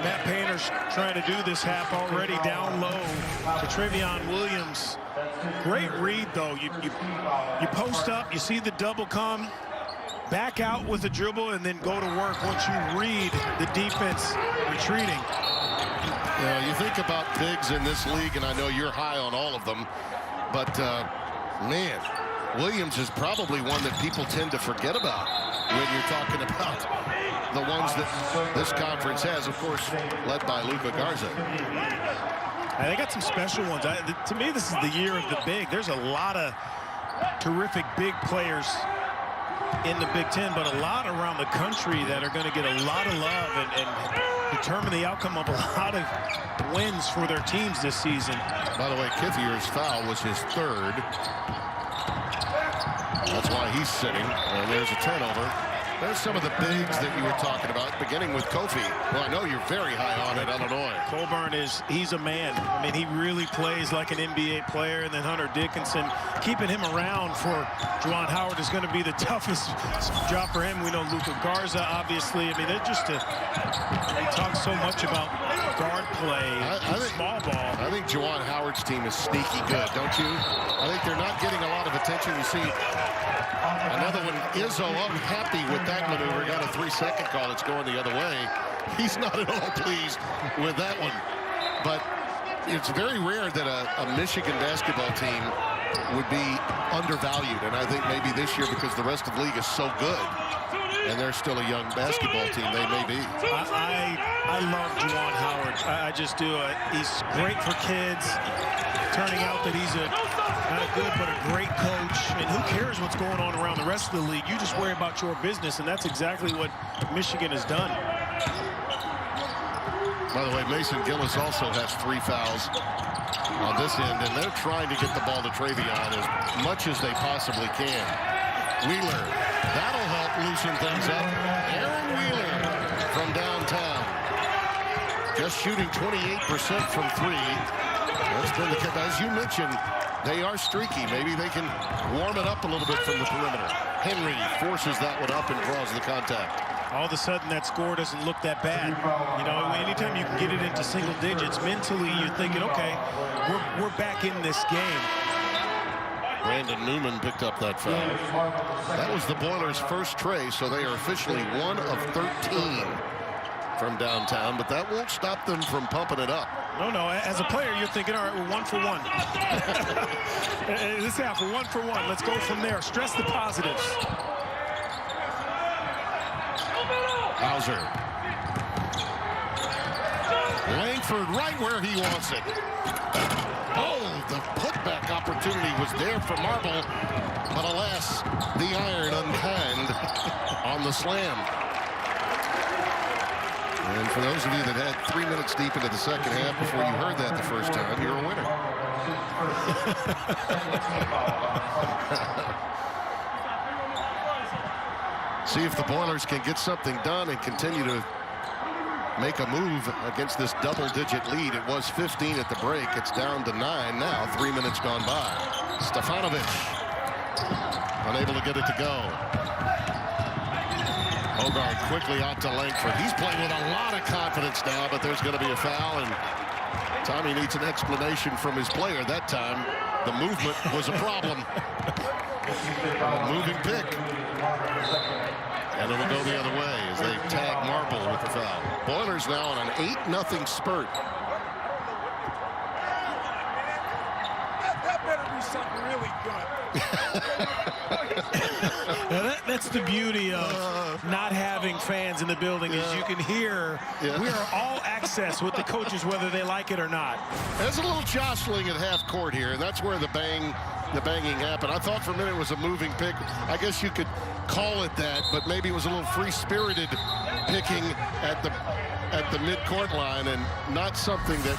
Matt Painter's trying to do this half already, down low to Travion Williams. Great read, though. You post up, you see the double come, back out with the dribble, and then go to work once you read the defense retreating. You know, you think about bigs in this league, and I know you're high on all of them, but man, Williams is probably one that people tend to forget about when you're talking about the ones that this conference has, of course, led by Luka Garza. They got some special ones. To me, this is the year of the big. There's a lot of terrific big players in the Big Ten, but a lot around the country that are going to get a lot of love and determine the outcome of a lot of wins for their teams this season. By the way, Kithier's foul was his third. That's why he's sitting. And there's a turnover. There's some of the bigs that you were talking about, beginning with Kofi. Well, I know you're very high on at Illinois. Colburn he's a man. I mean, he really plays like an NBA player. And then Hunter Dickinson, keeping him around for Juwan Howard is going to be the toughest job for him. We know Luka Garza, obviously. I mean, they're just they talk so much about guard play, small ball. I think Juwan Howard's team is sneaky good, don't you? I think they're not getting a lot of attention. You see another one, Izzo, unhappy with that maneuver, got a 3-second call. It's going the other way. He's not at all pleased with that one. But it's very rare that a Michigan basketball team would be undervalued. And I think maybe this year, because the rest of the league is so good, and they're still a young basketball team, they may be. I love Juwan Howard. I just do. He's great for kids. Turning out that he's not a good but a great coach. And who cares what's going on around the rest of the league? You just worry about your business, and that's exactly what Michigan has done. By the way, Mason Gillis also has 3 fouls on this end, and they're trying to get the ball to Travion as much as they possibly can. Wheeler, that'll help loosen things up. Aaron Wheeler from downtown. Just shooting 28% from 3. That's been the case. As you mentioned, they are streaky. Maybe they can warm it up a little bit from the perimeter. Henry forces that one up and draws the contact. All of a sudden, that score doesn't look that bad. You know, anytime you can get it into single digits, mentally you're thinking, okay, we're back in this game. Brandon Newman picked up that foul. That was the Boilers' first tray, so they are officially 1 of 13 from downtown, but that won't stop them from pumping it up. No, as a player, you're thinking, all right, we're 1 for 1. This half, we're 1 for 1. Let's go from there. Stress the positives. Hauser. Langford right where he wants it. Oh, the putback opportunity was there for Marble, but alas, the iron unkind on the slam. And for those of you that had 3 minutes deep into the second half before you heard that the first time, you're a winner. See if the Boilers can get something done and continue to make a move against this double-digit lead. It was 15 at the break. It's down to 9 now. 3 minutes gone by. Stefanovic unable to get it to go. Hogard quickly out to Langford. He's playing with a lot of confidence now, but there's going to be a foul, and Tommy needs an explanation from his player that time. The movement was a problem. A moving pick. And it'll go the other way as they tag Marble with the foul. Boilers now on an 8-0 spurt. That better be something really good. Now that's the beauty of not having fans in the building, is you can hear we are all access with the coaches whether they like it or not. There's a little jostling at half court here, and that's where the banging happened. I thought for a minute it was a moving pick. I guess you could call it that, but maybe it was a little free-spirited picking at the mid-court line and not something that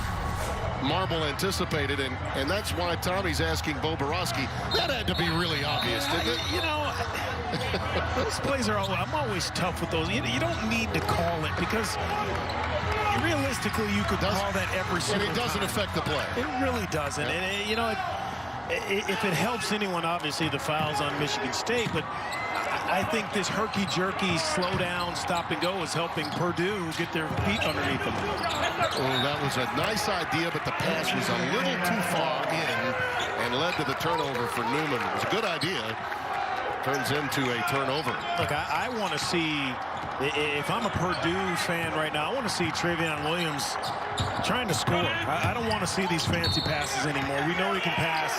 Marble anticipated, and that's why Tommy's asking Bo Borowski. That had to be really obvious, didn't it? You know, those plays are I'm always tough with those. You don't need to call it because realistically you could call that every single time. And it doesn't affect the play. It really doesn't. Yeah. And you know, if it helps anyone, obviously the foul's on Michigan State, but I think this herky-jerky, slow down, stop and go is helping Purdue get their feet underneath them. Oh, that was a nice idea, but the pass was a little too far in and led to the turnover for Newman. It was a good idea, turns into a turnover. Look, I want to see, if I'm a Purdue fan right now, I want to see Trevion Williams trying to score. I don't want to see these fancy passes anymore. We know he can pass.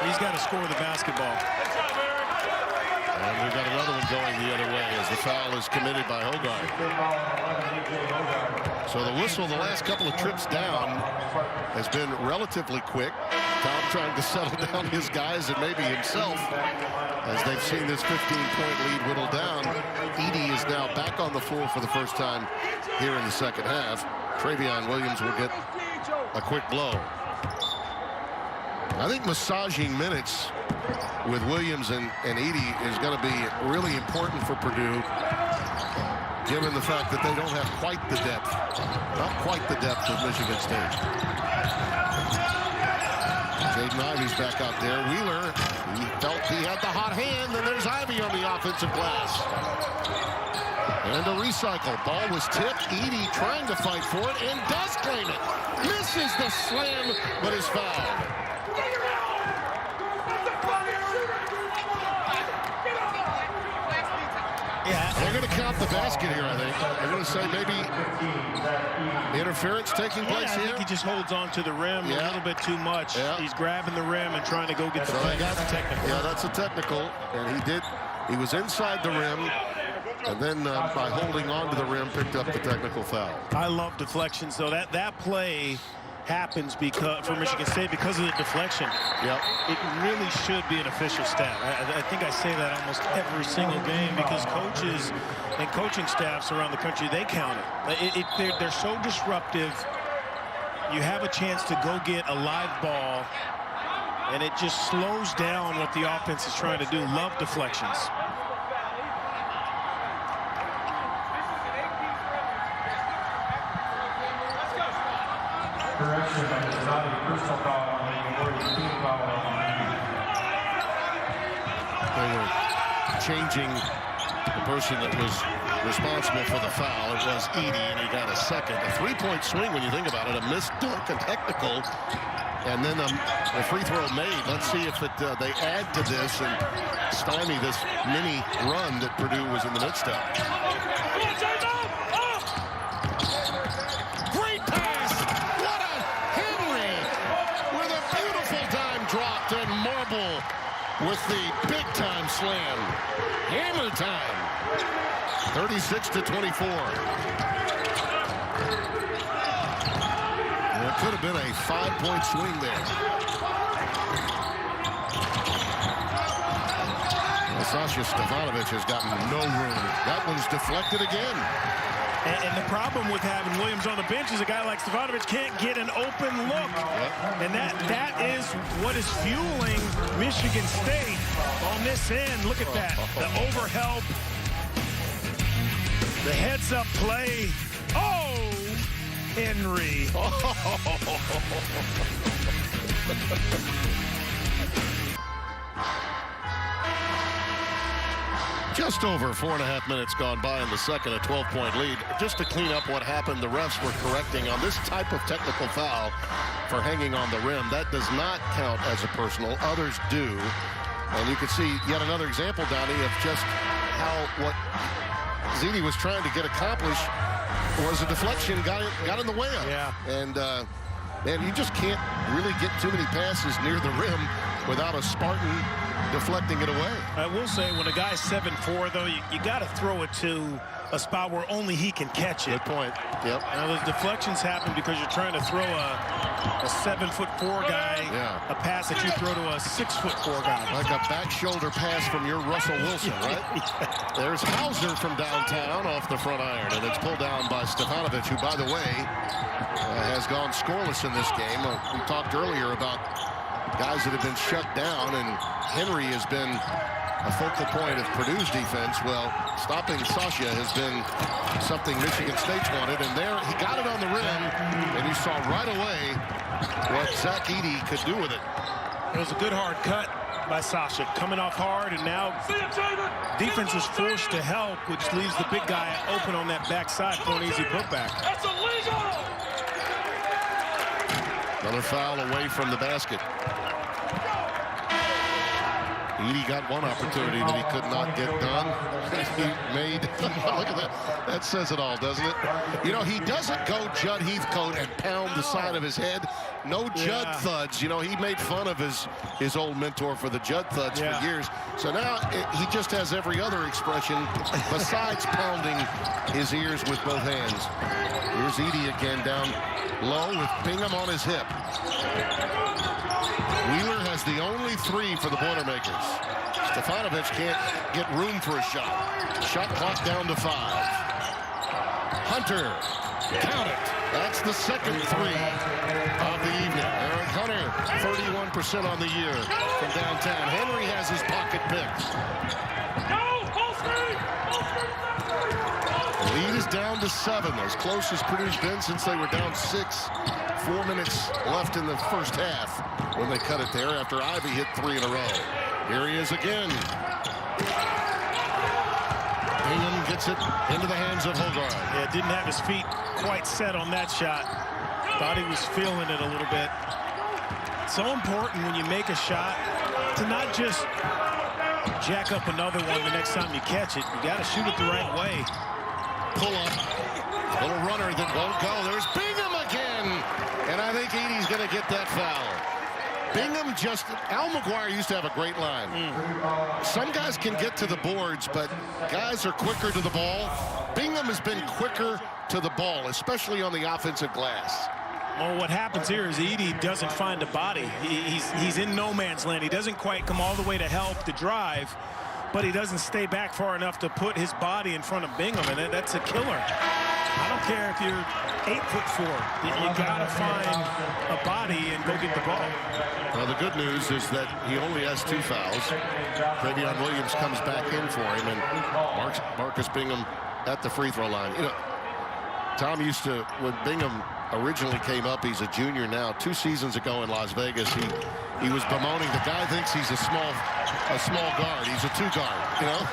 He's got to score the basketball. And we've got another one going the other way as the foul is committed by Hogarth. So the whistle the last couple of trips down has been relatively quick. Tom trying to settle down his guys and maybe himself as they've seen this 15-point lead whittle down. Edey is now back on the floor for the first time here in the second half. Trevion Williams will get a quick blow. I think massaging minutes with Williams and Edey is going to be really important for Purdue, given the fact that they don't have quite the depth, not quite the depth of Michigan State. Jaden Ivey's back out there. Wheeler, he felt he had the hot hand, and there's Ivey on the offensive glass. And a recycle. Ball was tipped. Edey trying to fight for it and does claim it. Misses the slam, but is fouled. Yeah, they're going to count the basket here, I think. They're going to say maybe interference taking place I here. think he just holds on to the rim a little bit too much. Yeah. He's grabbing the rim and trying to go get the play. That's technical. Yeah, that's a technical. And he was inside the rim. And then by holding on to the rim, picked up the technical foul. I love deflections, though. That play happens because for Michigan State because of the deflection. Yep. It really should be an official stat. I think I say that almost every single game because coaches and coaching staffs around the country, they count it. They're so disruptive. You have a chance to go get a live ball, and it just slows down what the offense is trying to do. Love deflections. Correction, but it's not a personal foul on the or a team foul on They were changing the person that was responsible for the foul. It was Edey, and he got a second. A three-point swing when you think about it. A missed dunk, a technical, and then a free throw made. Let's see if they add to this and stymie this mini run that Purdue was in the midst of. Great pass! What a Henry with a beautiful dime dropped, and Marble with the big-time slam. Hammer time. 36-24. It could have been a 5-point swing there. Sasha Stefanovic has gotten no room. That one's deflected again. And the problem with having Williams on the bench is a guy like Stefanovic can't get an open look. Yep. And that is what is fueling Michigan State on this end. Look at that. The overhelp. The heads-up play. Oh, Henry. Just over 4.5 minutes gone by in the second, a 12-point lead. Just to clean up what happened, the refs were correcting on this type of technical foul for hanging on the rim. That does not count as a personal. Others do. And you can see yet another example, Donnie, of just how what Edey was trying to get accomplished was a deflection, got in the way of. Yeah. And, man, you just can't really get too many passes near the rim without a Spartan deflecting it away. I will say, when a guy's 7'4", though, you got to throw it to a spot where only he can catch it. Good point. Yep. Now, those deflections happen because you're trying to throw a 7'4" guy, a pass that you throw to a 6'4" guy. Like a back shoulder pass from your Russell Wilson, right? There's Hauser from downtown off the front iron, and it's pulled down by Stefanovic, who, by the way, has gone scoreless in this game. We talked earlier about guys that have been shut down, and Henry has been a focal point of Purdue's defense. Well, stopping Sasha has been something Michigan State's wanted, and there he got it on the rim, and you saw right away what Zach Edey could do with it. It was a good hard cut by Sasha, coming off hard, and now defense is forced to help, which leaves the big guy open on that backside for an easy putback. That's illegal! Another foul away from the basket. Edey got one opportunity that he could not get done. He made, look at that. That says it all, doesn't it? You know, he doesn't go Judd Heathcote and pound the side of his head. No Judd thuds. You know, he made fun of his old mentor for the Judd thuds for years. So now he just has every other expression besides pounding his ears with both hands. Here's Edey again down low with Bingham on his hip. Wheeler has the only three for the Boilermakers. Stefanovic can't get room for a shot. Shot clock down to 5. Hunter, count it. That's the second three of the evening. Eric Hunter, 31% on the year from downtown. Henry has his pocket picked. The lead is down to 7, as close as Purdue's been since they were down 6. 4 minutes left in the first half when they cut it there after Ivey hit 3 in a row. Here he is again. Bingham gets it into the hands of Hogarth. Yeah, didn't have his feet quite set on that shot. Thought he was feeling it a little bit. So important when you make a shot to not just jack up another one the next time you catch it. You got to shoot it the right way. Pull up. Little runner that won't go. There's Bingham again. And I think Edey's going to get that foul. Bingham Al McGuire used to have a great line. Some guys can get to the boards, but guys are quicker to the ball. Bingham has been quicker to the ball, especially on the offensive glass. Well, what happens here is Edey doesn't find a body. He's in no man's land. He doesn't quite come all the way to help the drive, but he doesn't stay back far enough to put his body in front of Bingham, and that's a killer. I don't care if you're 8'4". You got to find a body and go get the ball. Well, the good news is that he only has 2 fouls. Travion Williams comes back in for him, and Marcus Bingham at the free throw line. You know, Tom used to, when Bingham originally came up, he's a junior now. 2 seasons ago in Las Vegas, he was bemoaning the guy thinks he's a small guard. He's a 2 guard, you know.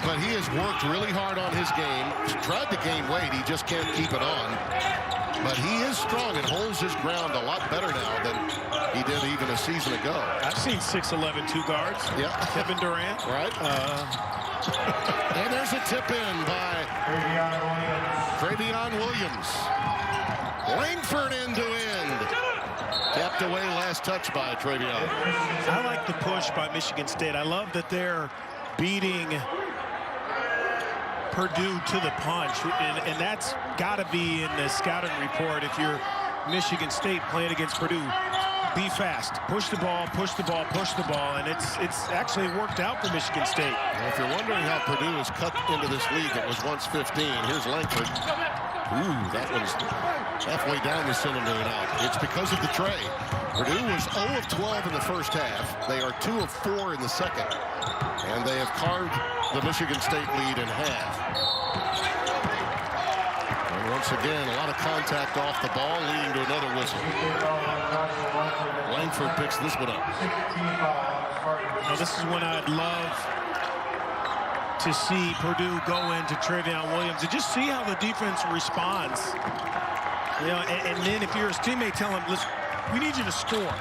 But he has worked really hard on his game. He's tried to gain weight. He just can't keep it on. But he is strong and holds his ground a lot better now than he did even a season ago. I've seen 6'11" 2 guards. Yeah. Kevin Durant. Right. And there's a tip in by Travion Williams. Langford end to end. Tapped away, last touch by Travion. I like the push by Michigan State. I love that they're beating Purdue to the punch, and that's got to be in the scouting report. If you're Michigan State playing against Purdue, be fast, push the ball, push the ball, push the ball, and it's actually worked out for Michigan State. Well, if you're wondering how Purdue has cut into this lead that was once 15, here's Langford. Ooh, that one's halfway down the cylinder and out. It's because of the tray. Purdue was 0 of 12 in the first half. They are 2 of 4 in the second. And they have carved the Michigan State lead in half. And once again, a lot of contact off the ball, leading to another whistle. Langford picks this one up. Now, this is when I'd love to see Purdue go into Travion Williams and just see how the defense responds. You know, and then if you're his teammate, tell him, listen, we need you to score.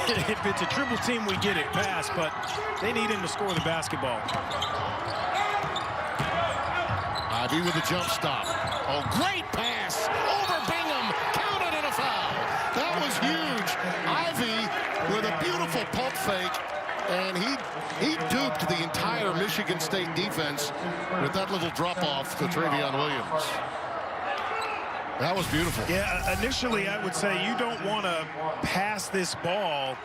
If it's a triple team, we get it, pass, but they need him to score the basketball. Ivey with a jump stop. Oh, great pass over Bingham. Counted and a foul. That was huge. Ivey with a beautiful pump fake. And he duped the entire Michigan State defense with that little drop-off to Travion Williams. That was beautiful. Yeah, initially I would say you don't want to pass this ball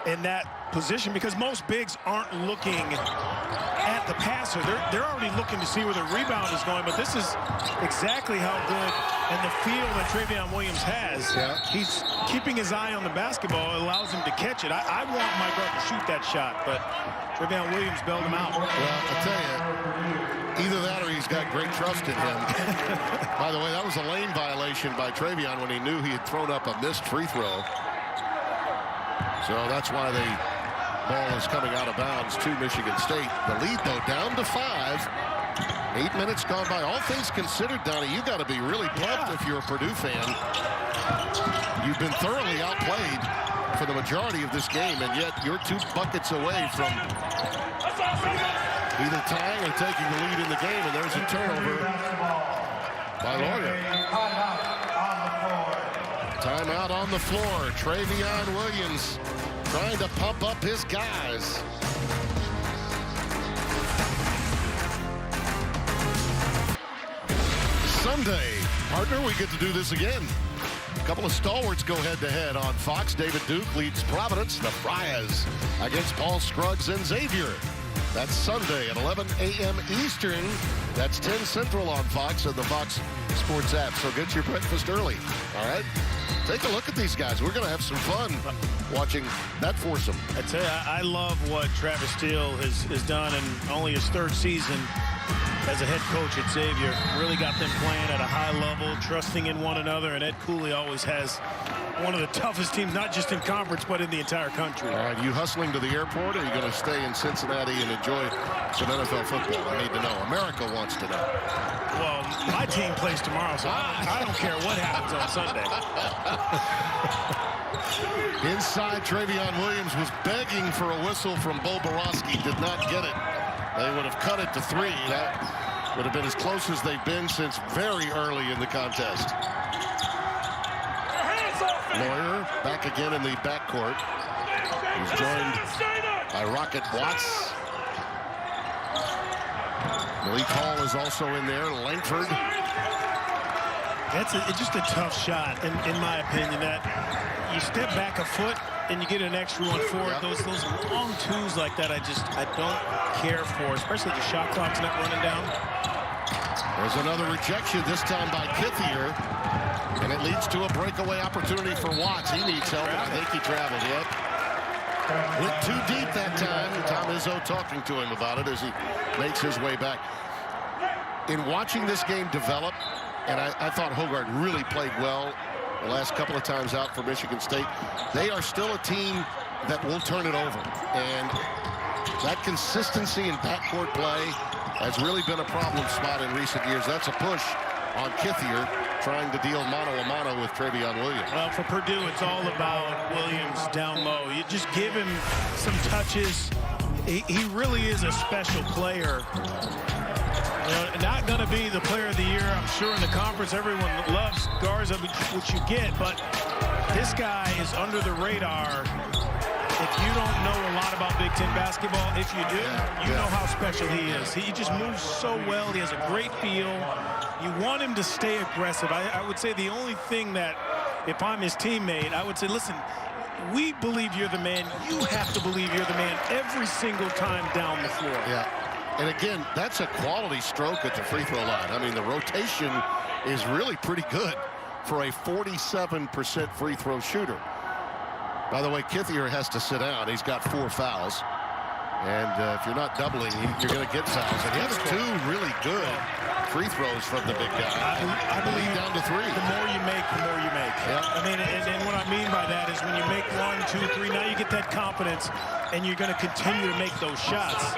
in that position because most bigs aren't looking at the passer. They're already looking to see where the rebound is going, but this is exactly how good and the feel that Travion Williams has. Yeah. He's keeping his eye on the basketball. It allows him to catch it. I want my guard to shoot that shot, but Travion Williams bailed him out. Well, I'll tell you, either that or he's got great trust in him. By the way, that was a lane violation by Travion when he knew he had thrown up a missed free throw. So that's why the ball is coming out of bounds to Michigan State. The lead, though, down to 5. 8 minutes gone by. All things considered, Donnie, you got to be really pumped if you're a Purdue fan. You've been thoroughly outplayed for the majority of this game, and yet you're 2 buckets away from either tying or taking the lead in the game, and there's a turnover by Lawyer. Timeout on the floor. Travion Williams trying to pump up his guys. Sunday, partner, we get to do this again. A couple of stalwarts go head-to-head on Fox. David Duke leads Providence, the Friars, against Paul Scruggs and Xavier. That's Sunday at 11 a.m. Eastern. That's 10 Central on Fox and the Fox Sports app. So get your breakfast early, all right? Take a look at these guys. We're going to have some fun watching that foursome. I tell you, I love what Travis Steele has done in only his 3rd season as a head coach at Xavier. Really got them playing at a high level, trusting in one another, and Ed Cooley always has one of the toughest teams, not just in conference, but in the entire country. All right, you hustling to the airport, or are you going to stay in Cincinnati and enjoy some NFL football? I need to know. America wants to know. Well, my team plays tomorrow, so I don't care what happens on Sunday. Inside, Travion Williams was begging for a whistle from Bo Borowski. Did not get it. They would have cut it to 3. That would have been as close as they've been since very early in the contest. Lawyer back again in the backcourt. He's joined by Rocket Watts. Malik Hall is also in there. Langford. That's just a tough shot, in my opinion. That you step back a foot and you get an extra one for it. Those long twos like that, I don't care for, especially the shot clock's not running down. There's another rejection, this time by Kithier. And it leads to a breakaway opportunity for Watts. He needs help, and I think he traveled, yep. Went too deep that time. Tom Izzo talking to him about it as he makes his way back. In watching this game develop, and I thought Hogarth really played well the last couple of times out for Michigan State. They are still a team that will turn it over. And that consistency in backcourt play has really been a problem spot in recent years. That's a push on Kithier, trying to deal mano-a-mano with Travion Williams. Well, for Purdue, it's all about Williams down low. You just give him some touches. He really is a special player. You know, not going to be the player of the year, I'm sure, in the conference. Everyone loves Garza, which you get, but this guy is under the radar. If you don't know a lot about Big Ten basketball, if you do, you know how special he is. He just moves so well. He has a great feel. You want him to stay aggressive. I would say the only thing that, if I'm his teammate, I would say, listen, we believe you're the man. You have to believe you're the man every single time down the floor. Yeah. And again, that's a quality stroke at the free throw line. I mean, the rotation is really pretty good for a 47% free throw shooter. By the way, Kithier has to sit down. He's got 4 fouls. And if you're not doubling, you're going to get fouls. And he has 2 really good free throws from the big guy. I believe down to 3. The more you make, the more you make. Yep. I mean, and what I mean by that is when you make 1, 2, 3, now you get that confidence, and you're going to continue to make those shots.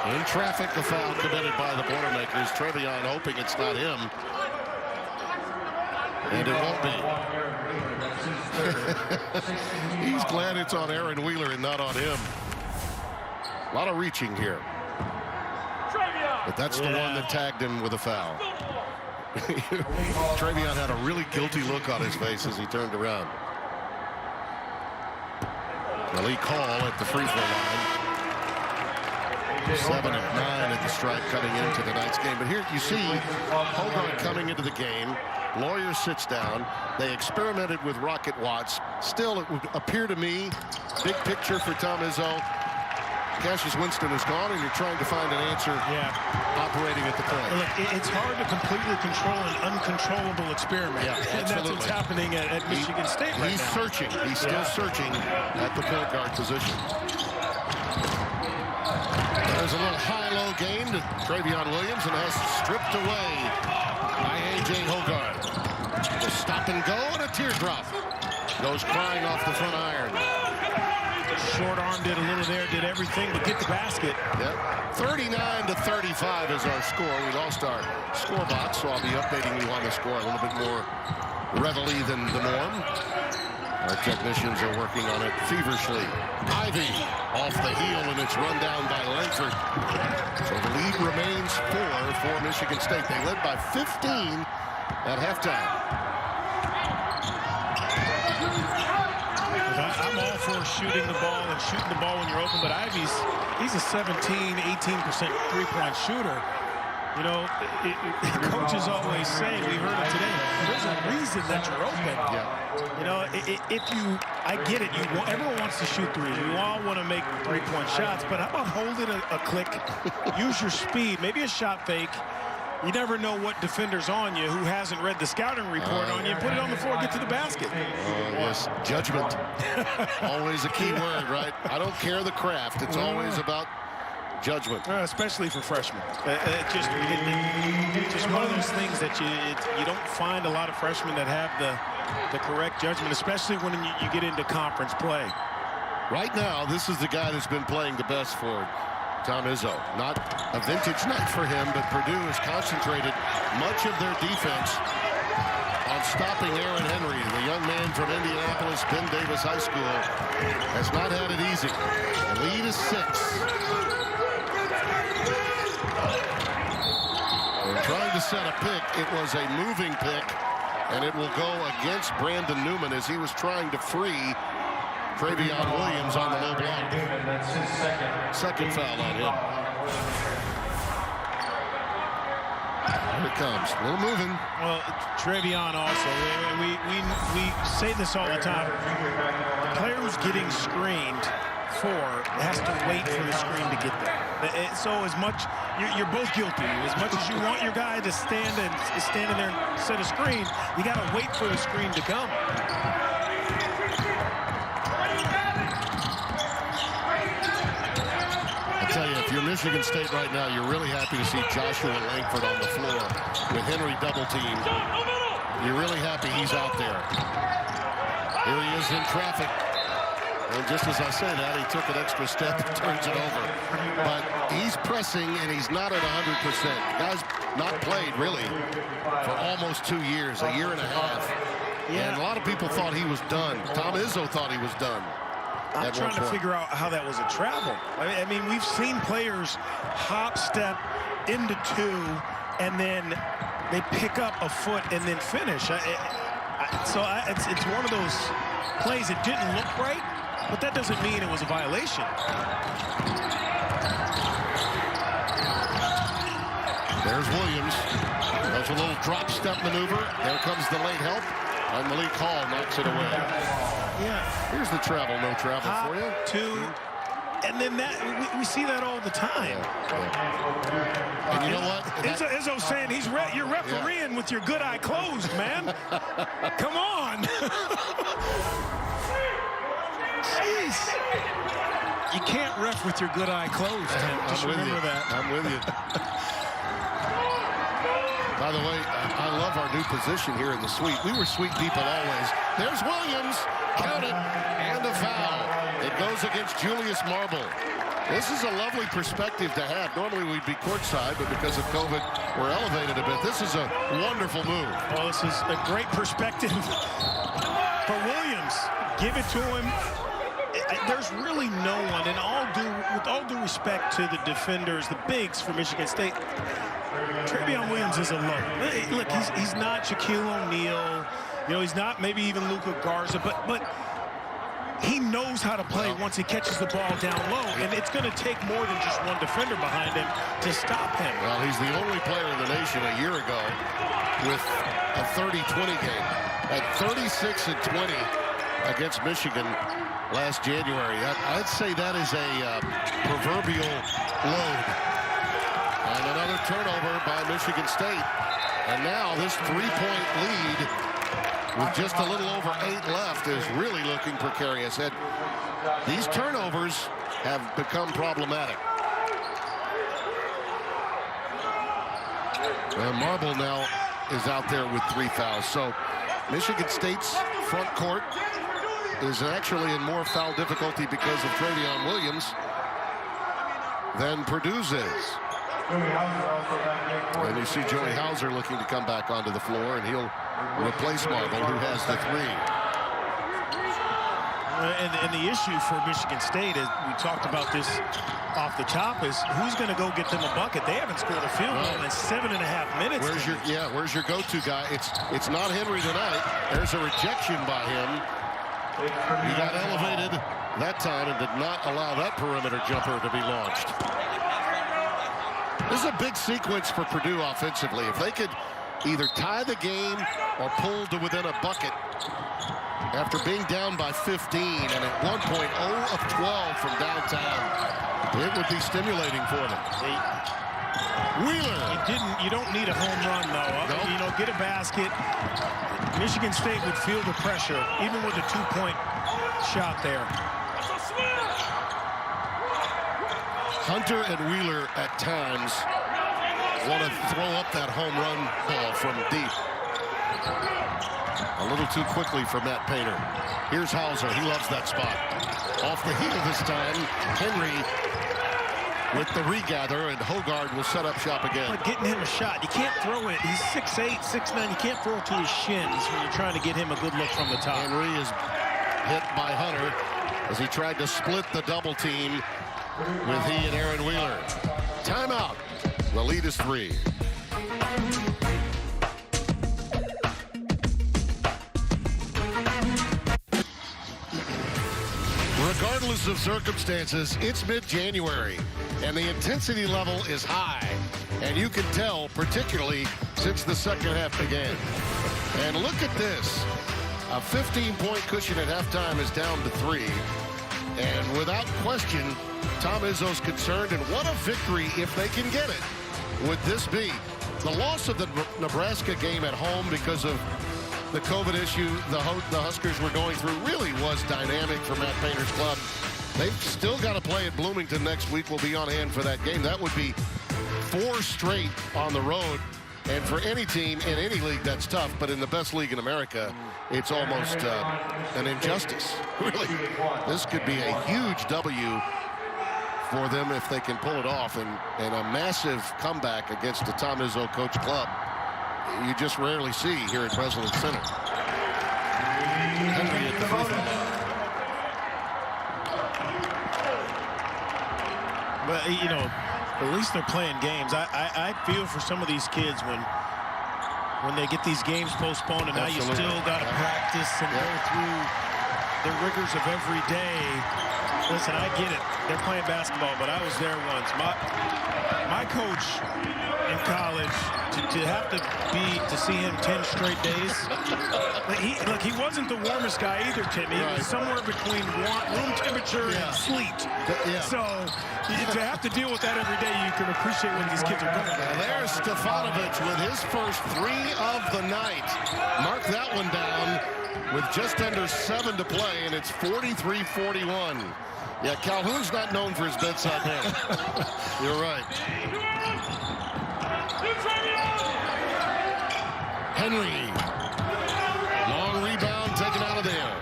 In traffic, the foul committed by the Boilermakers. Travion hoping it's not him. And it won't be. He's glad it's on Aaron Wheeler and not on him. A lot of reaching here. But that's the one that tagged him with a foul. Travion had a really guilty look on his face as he turned around. Malik Hall at the free throw line. 7 of 9 at the stripe coming into tonight's game. But here you see Hogarth coming into the game. Lawyer sits down. They experimented with Rocket Watts. Still, it would appear to me, big picture for Tom Izzo, Cassius Winston is gone, and you're trying to find an answer operating at the point. Look, it's hard to completely control an uncontrollable experiment. Yeah, and that's what's happening at Michigan State right now. He's searching. He's still searching at the point guard position. There's a little high-low gain to Travion Williams, and that's stripped away by A.J. Hogarth. The stop and go and a teardrop. Goes crying off the front iron. short-armed it a little there, did everything but get the basket. Yep. 39-35 is our score. We lost our score box, so I'll be updating you on the score a little bit more readily than the norm. Our technicians are working on it feverishly. Ivy off the heel, and it's run down by Langford. So the lead remains 4 for Michigan State. They led by 15 at halftime. I'm all for shooting the ball and shooting the ball when you're open, but he's a 17-18% three-point shooter. You know, coaches always say, we heard it today, there's a reason that you're open. Yeah. You know, I get it. Everyone wants to shoot threes. You all want to make three-point shots, but how about holding a click, use your speed, maybe a shot fake. You never know what defender's on you who hasn't read the scouting report on you. Put it on the floor, get to the basket. Yes, judgment. Always a key word, right? I don't care the craft. It's always about judgment. Especially for freshmen. It's just one of those things that you don't find a lot of freshmen that have the correct judgment, especially when you get into conference play. Right now, this is the guy that's been playing the best for Tom Izzo. Not a vintage night for him, but Purdue has concentrated much of their defense on stopping Aaron Henry. The young man from Indianapolis, Ben Davis High School, has not had it easy. The lead is 6. They're trying to set a pick. It was a moving pick, and it will go against Brandon Newman as he was trying to free Travion Williams on the low block. Second foul on him. Here it comes. A little moving. Well, Travion also. We say this all the time. The player who's getting screened for has to wait for the screen to get there. So as much, you're both guilty. As much as you want your guy to stand in there and set a screen, you got to wait for the screen to come. If you're Michigan State right now, you're really happy to see Joshua Langford on the floor with Henry double teamed. You're really happy he's out there. Here he is in traffic. And just as I say that, he took an extra step and turns it over. But he's pressing, and he's not at 100%. The guy's not played, really, for almost 2 years, a year and a half. Yeah. And a lot of people thought he was done. Tom Izzo thought he was done. I'm trying to figure out how that was a travel. I mean, we've seen players hop step into 2, and then they pick up a foot and then finish. It's one of those plays. It didn't look right, but that doesn't mean it was a violation. There's Williams. Does a little drop step maneuver. There comes the late help. And Malik Hall knocks it away. Yeah. Here's the travel, no travel Hop, for you. 2, and then that we see that all the time. Yeah. And you know what? Izzo's saying you're refereeing with your good eye closed, man. Come on. Jeez. You can't ref with your good eye closed. Just remember that. I'm with you. By the way, I love our new position here in the suite. We were sweet people always. There's Williams. Count it. And a foul. It goes against Julius Marble. This is a lovely perspective to have. Normally we'd be courtside, but because of COVID, we're elevated a bit. This is a wonderful move. Well, this is a great perspective for Williams. Give it to him. There's really no one, and with all due respect to the defenders, the bigs for Michigan State, Travion Williams is a low. Look, he's not Shaquille O'Neal. You know, he's not maybe even Luka Garza, but he knows how to play once he catches the ball down low, and it's going to take more than just one defender behind him to stop him. Well, he's the only player in the nation a year ago with a 30-20 game. At 36 and 20 against Michigan last January. I'd say that is a proverbial load. And another turnover by Michigan State. And now this 3-point lead with just a little over 8 left is really looking precarious. And these turnovers have become problematic. And Marble now is out there with 3 fouls. So Michigan State's front court is actually in more foul difficulty because of Travion Williams than Purdue's is. And you see Joey Hauser looking to come back onto the floor, and he'll replace Marble, who has the 3. And the issue for Michigan State, is we talked about this off the top, is who's going to go get them a bucket. They haven't scored a field goal in 7.5 minutes. Where's your go-to guy? It's not Henry tonight. There's a rejection by him. He got elevated that time and did not allow that perimeter jumper to be launched. This is a big sequence for Purdue offensively. If they could either tie the game or pull to within a bucket after being down by 15 and at one point 0 of 12 from downtown, it would be stimulating for them. Wheeler. You don't need a home run, though. Nope. You know, get a basket. Michigan State would feel the pressure, even with a 2-point shot there. Hunter and Wheeler at times want to throw up that home run ball from deep. A little too quickly for Matt Painter. Here's Hauser. He loves that spot. Off the heel this time. Henry with the regather, and Hogard will set up shop again. But getting him a shot, you can't throw it. He's 6'8", 6'9". You can't throw it to his shins when you're trying to get him a good look from the top. Henry is hit by Hunter as he tried to split the double team with he and Aaron Wheeler. Timeout. The lead is 3. Regardless of circumstances, it's mid-January, and the intensity level is high. And you can tell, particularly since the second half began. And look at this. A 15-point cushion at halftime is down to 3. And without question, Tom Izzo's concerned, and what a victory if they can get it. Would this be the loss of the Nebraska game at home because of the COVID issue the Huskers were going through really was dynamic for Matt Painter's club. They've still got to play at Bloomington next week. We'll be on hand for that game. That would be 4 straight on the road. And for any team in any league, that's tough. But in the best league in America, it's almost an injustice. Really, this could be a huge W for them if they can pull it off. And a massive comeback against the Tom Izzo coach club. You just rarely see here at Breslin Center. Henry at the free throw line. But, you know, at least they're playing games. I feel for some of these kids when they get these games postponed, and now you still got to practice and go through the rigors of every day. Listen, I get it. They're playing basketball, but I was there once. My coach in college, to have to see him 10 straight days. He wasn't the warmest guy either, Timmy. He was somewhere between room temperature and sleet. So to have to deal with that every day, you can appreciate what these kids are going through. There's Stefanovic with his first 3 of the night. Mark that one down with just under 7 to play, and it's 43-41. Yeah, Calhoun's not known for his bedside manner. You're right. Henry. Long rebound taken out of there.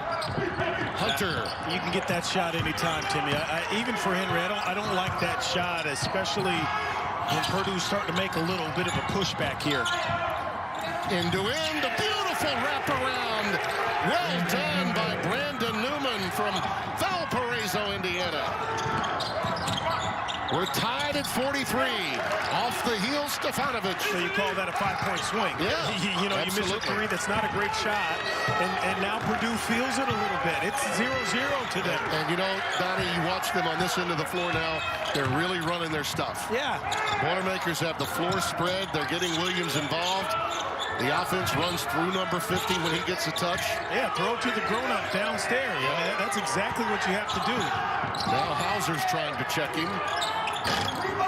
Hunter. You can get that shot anytime, Timmy. Even for Henry, I don't like that shot, especially when Purdue's starting to make a little bit of a pushback here. End to end, a beautiful wraparound. Well done by Brandon Newman from Valparaiso, Indiana. We're tied at 43. Off the heel, Stefanovic. So you call that a 5-point swing. Yeah, you know, absolutely. You miss a three, that's not a great shot. And now Purdue feels it a little bit. It's 0-0 to them. And you know, Donnie, you watch them on this end of the floor now. They're really running their stuff. Yeah. Boilermakers have the floor spread. They're getting Williams involved. The offense runs through number 50 when he gets a touch. Yeah, throw it to the grown-up downstairs. Yeah. I mean, that's exactly what you have to do. Now Hauser's trying to check him.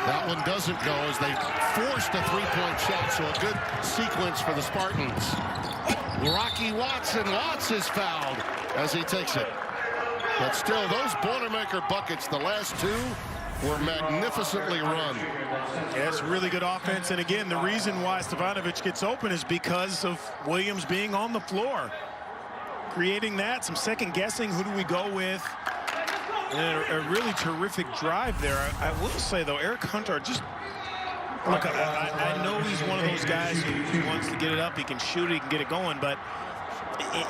That one doesn't go as they forced a 3-point shot, so a good sequence for the Spartans. Rocky Watts is fouled as he takes it. But still, those Boilermaker buckets, the last 2, were magnificently run. Yeah, it's really good offense. And again, the reason why Stefanovic gets open is because of Williams being on the floor. creating that, some second guessing. Who do we go with? And a really terrific drive there. I will say, though, Eric Hunter just, look, I know he's one of those guys who wants to get it up. He can shoot it, he can get it going, but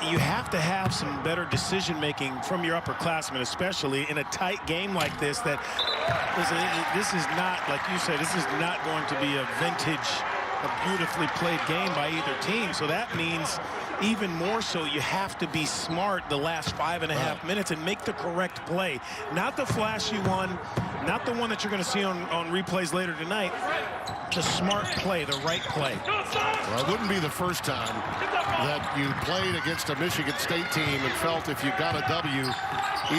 you have to have some better decision-making from your upperclassmen, especially in a tight game like this. That this is not, like you said, this is not going to be a vintage, a beautifully played game by either team. So that means even more so you have to be smart the last 5.5 minutes and make the correct play. Not the flashy one, not the one that you're going to see on replays later tonight. The smart play, the right play. Well, it wouldn't be the first time that you played against a Michigan State team and felt if you got a W,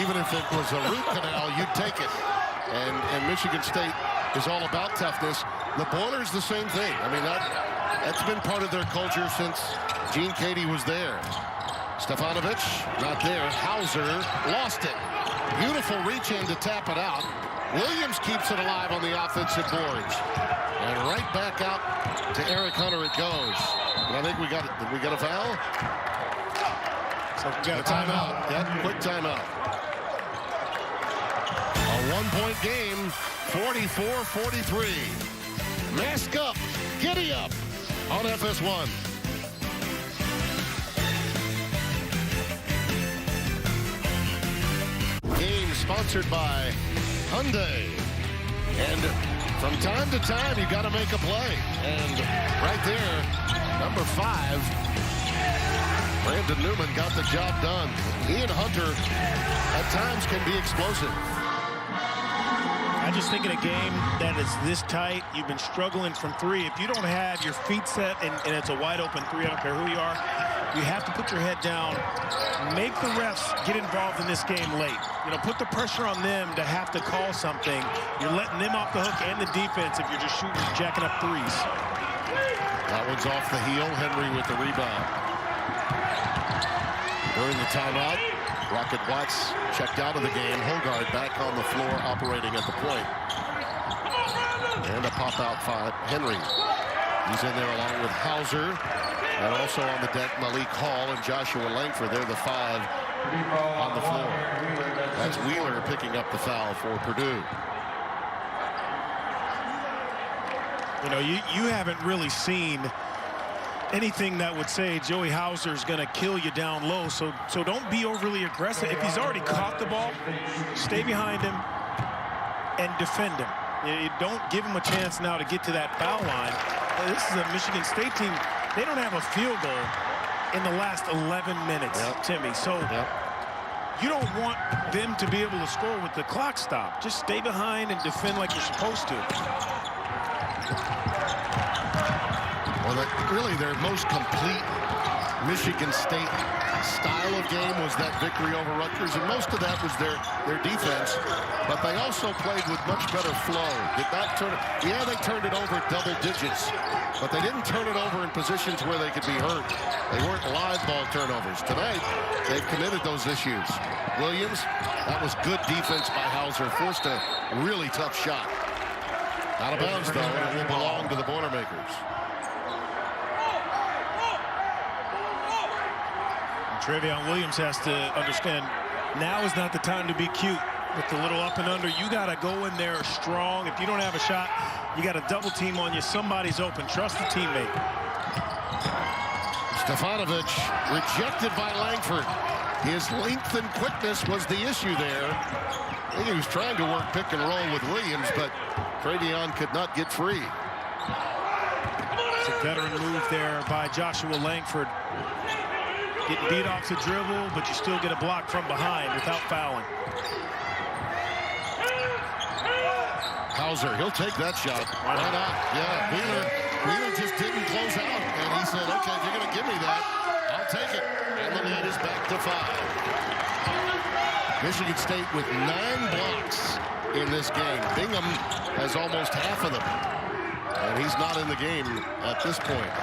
even if it was a root canal, you'd take it. And Michigan State is all about toughness. The Boilers, the same thing. I mean, that's been part of their culture since Gene Katie was there. Stefanovic, not there. Hauser lost it. Beautiful reach in to tap it out. Williams keeps it alive on the offensive boards. And right back out to Eric Hunter it goes. And I think we got it. Did we get a foul? So we got a timeout. Yep, quick timeout. A one-point game, 44-43. Mask up, giddy up on FS1. Game sponsored by Hyundai. And from time to time, you got to make a play. And right there, number 5, Brandon Newman got the job done. He and Hunter at times can be explosive. I just think in a game that is this tight, you've been struggling from 3. If you don't have your feet set and it's a wide open 3, I don't care who you are, you have to put your head down, make the refs get involved in this game late. You know, put the pressure on them to have to call something. You're letting them off the hook and the defense if you're just shooting, jacking up 3s. That one's off the heel. Henry with the rebound. During the timeout, Rocket Watts checked out of the game. Hogard back on the floor operating at the point. And a pop-out 5. Henry. He's in there along with Hauser. And also on the deck, Malik Hall and Joshua Langford. They're the 5 on the floor. That's Wheeler picking up the foul for Purdue. You know, you haven't really seen anything that would say Joey Hauser's going to kill you down low. So don't be overly aggressive. If he's already caught the ball, stay behind him and defend him. You don't give him a chance now to get to that foul line. This is a Michigan State team. They don't have a field goal in the last 11 minutes, Timmy. So you don't want them to be able to score with the clock stopped. Just stay behind and defend like you're supposed to. Well, really their most complete Michigan State style of game was that victory over Rutgers, and most of that was their defense. But they also played with much better flow. Did not turn it. Yeah, they turned it over double digits, but they didn't turn it over in positions where they could be hurt. They weren't live ball turnovers. Tonight, they've committed those issues. Williams, that was good defense by Hauser. Forced a really tough shot. Out of bounds, though, and it will belong to the Boilermakers. Trevion Williams has to understand now is not the time to be cute with the little up and under. You got to go in there strong. If you don't have a shot, you got a double team on you. Somebody's open. Trust the teammate. Stefanovic rejected by Langford. His length and quickness was the issue there. I think he was trying to work pick and roll with Williams, but Trevion could not get free. It's a veteran move there by Joshua Langford. Getting beat off the dribble, but you still get a block from behind without fouling. Hauser, he'll take that shot. Why not? Yeah, Wheeler just didn't close out, and he said, okay, if you're going to give me that, I'll take it. And the lead is back to 5. Michigan State with 9 blocks in this game. Bingham has almost half of them, and he's not in the game at this point.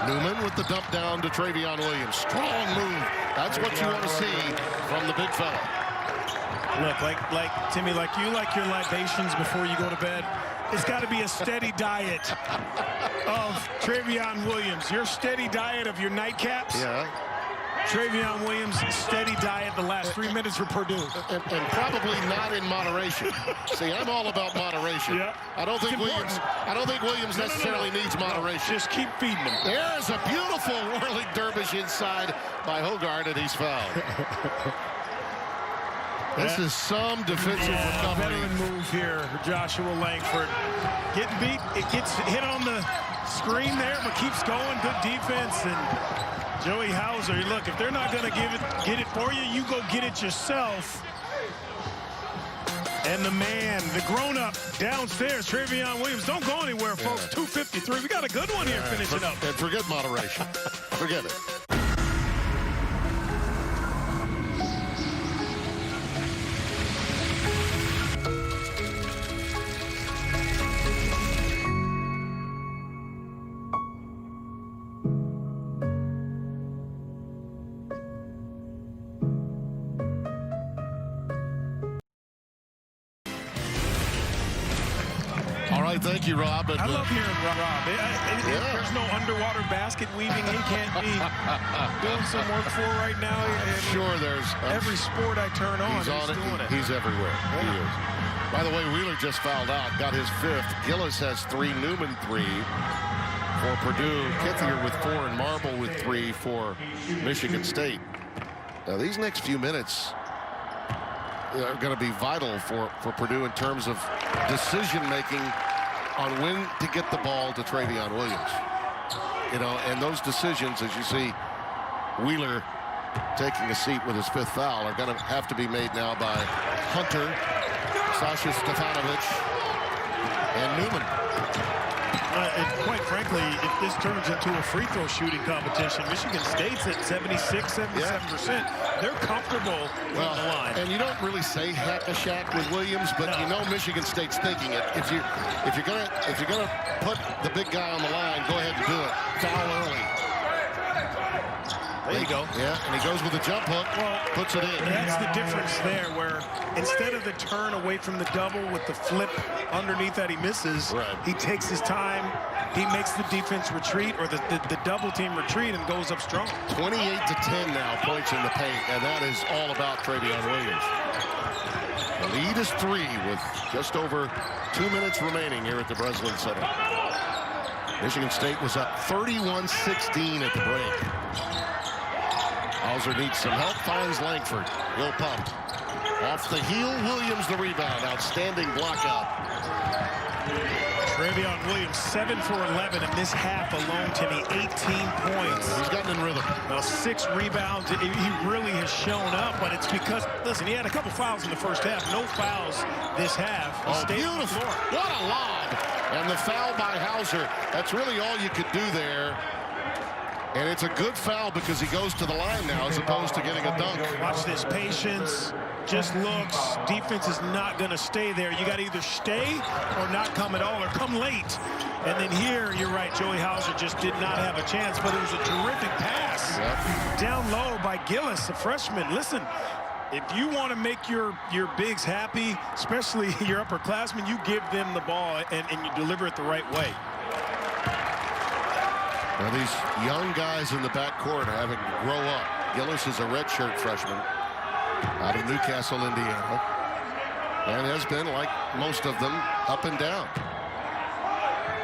Newman with the dump down to Trevion Williams. Strong move. That's what you want to see from the big fella. Look, like Timmy, like you like your libations before you go to bed. it's got to be a steady diet of Travion Williams. Your steady diet of your nightcaps. Yeah. Travion Williams' steady diet the last 3 minutes for Purdue. And probably not in moderation. See, I'm all about moderation. Yeah. I don't think Williams necessarily needs moderation. Just keep feeding him. There's a beautiful whirling dervish inside by Hogard, and he's fouled. This is some defensive recovery. Veteran move here, Joshua Langford. Getting beat, it gets hit on the screen there, but keeps going. Good defense. And Joey Hauser, look, if they're not going to get it for you, you go get it yourself. And the man, the grown-up downstairs, Travion Williams. Don't go anywhere, folks. 2:53. We got a good one here finishing up. And forget moderation. Forget it. Thank you, Rob. I love hearing Rob. There's no underwater basket weaving he can't be doing some work for right now. Sure, there's every sport I turn on, he's doing it. He's everywhere. Yeah. He is. By the way, Wheeler just fouled out, got his 5th. Gillis has 3, Newman 3 for Purdue. Kithier with 4, and Marble with 3 for Michigan State. Now, these next few minutes are going to be vital for Purdue in terms of decision-making on when to get the ball to Travion Williams. You know, and those decisions, as you see Wheeler taking a seat with his 5th foul, are going to have to be made now by Hunter, Sasha Stefanovic, and Newman. And quite frankly, if this turns into a free throw shooting competition, Michigan State's at 76, 77%. They're comfortable on the line. And you don't really say hack-a-shack with Williams, but you know Michigan State's thinking it. If you're gonna put the big guy on the line, go ahead and do it. Foul early. There you go. Yeah, and he goes with a jump hook, puts it in. That's the difference there, where instead of the turn away from the double with the flip underneath that he misses, he takes his time, he makes the defense retreat, or the double team retreat, and goes up strong. 28-10 now, points in the paint, and that is all about Travion Williams. The lead is 3 with just over 2 minutes remaining here at the Breslin Center. Michigan State was up 31-16 at the break. Hauser needs some help, finds Langford. He'll pump. Off the heel, Williams the rebound. Outstanding block out. Travion Williams, 7 for 11 in this half alone, Timmy, 18 points. He's gotten in rhythm. Now 6 rebounds. He really has shown up, but it's because, listen, he had a couple fouls in the first half. No fouls this half. Beautiful. What a lob. And the foul by Hauser. That's really all you could do there. And it's a good foul because he goes to the line now as opposed to getting a dunk. Watch this, patience, just looks. Defense is not going to stay there. You got to either stay or not come at all, or come late. And then here, you're right, Joey Hauser just did not have a chance, but it was a terrific pass. Down low by Gillis, a freshman. Listen, if you want to make your bigs happy, especially your upperclassmen, you give them the ball and you deliver it the right way. Now these young guys in the backcourt are having to grow up. Gillis is a redshirt freshman out of Newcastle, Indiana, and has been, like most of them, up and down.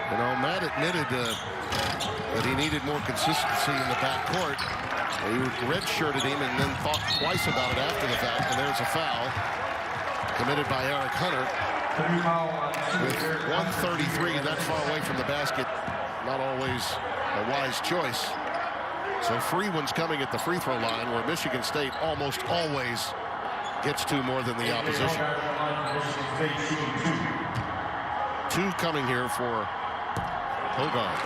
You know, Matt admitted that he needed more consistency in the backcourt. He redshirted him and then thought twice about it after the fact, and there's a foul committed by Eric Hunter. With 1:33 that far away from the basket, not always a wise choice. So free ones coming at the free throw line, where Michigan State almost always gets 2 more than the opposition. 2 coming here for Hogard.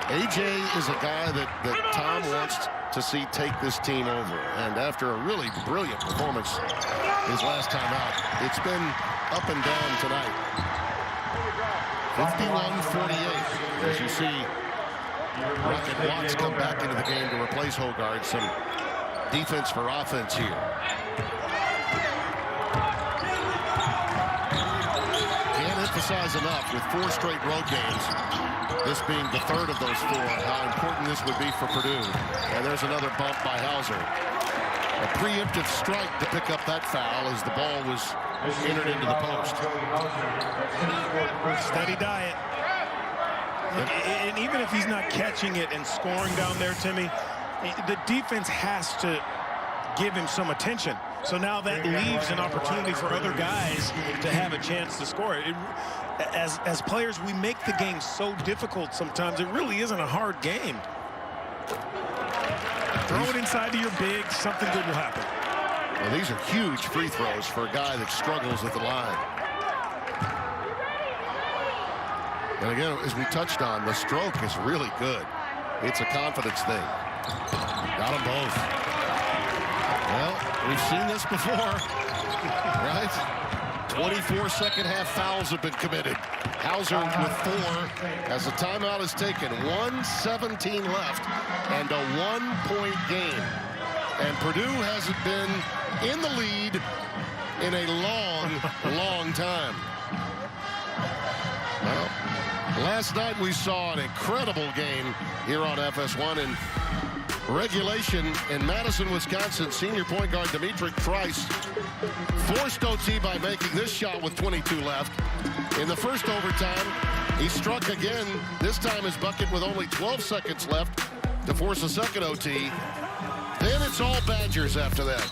AJ is a guy that Tom wants to see take this team over. And after a really brilliant performance his last time out, it's been up and down tonight. 51-48. As you see, Rocket Watts come back into the game to replace Hogard. Some defense for offense here. emphasize enough with 4 straight road games, this being the 3rd of those 4, how important this would be for Purdue. And there's another bump by Hauser. A preemptive strike to pick up that foul as the ball was entered into the post. Steady diet. And even if he's not catching it and scoring down there, Timmy, the defense has to give him some attention. So now that leaves an opportunity for other guys to have a chance to score. As players, we make the game so difficult sometimes. It really isn't a hard game. Throw it inside to your big, something good will happen. Well, these are huge free throws for a guy that struggles at the line. And again, as we touched on, the stroke is really good. It's a confidence thing. Got them both. Well, we've seen this before, right? 24 second-half fouls have been committed. Hauser with 4 as the timeout is taken. 1:17 left and a 1-point game. And Purdue hasn't been in the lead in a long time. Well, last night we saw an incredible game here on FS1 in regulation in Madison, Wisconsin. Senior point guard Dimitri Trice forced OT by making this shot with 22 left. In the first overtime, he struck again, this time his bucket with only 12 seconds left to force a second OT. Then it's all Badgers after that.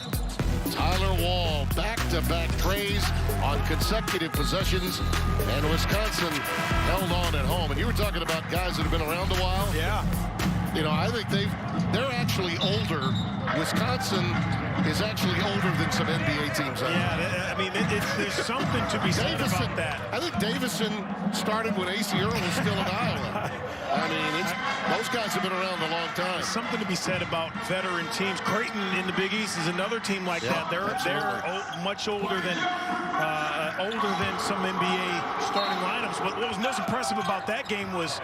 Tyler Wall, back-to-back trays on consecutive possessions, and Wisconsin held on at home. And you were talking about guys that have been around a while. Yeah. You know, I think they're actually older. Wisconsin is actually older than some NBA teams. Yeah, I mean, there's something to be said about that. I think Davison started when A.C. Earl was still in Iowa. I mean, those guys have been around a long time. There's something to be said about veteran teams. Creighton in the Big East is another team like that. They're much older than some NBA starting lineups. What was most impressive about that game was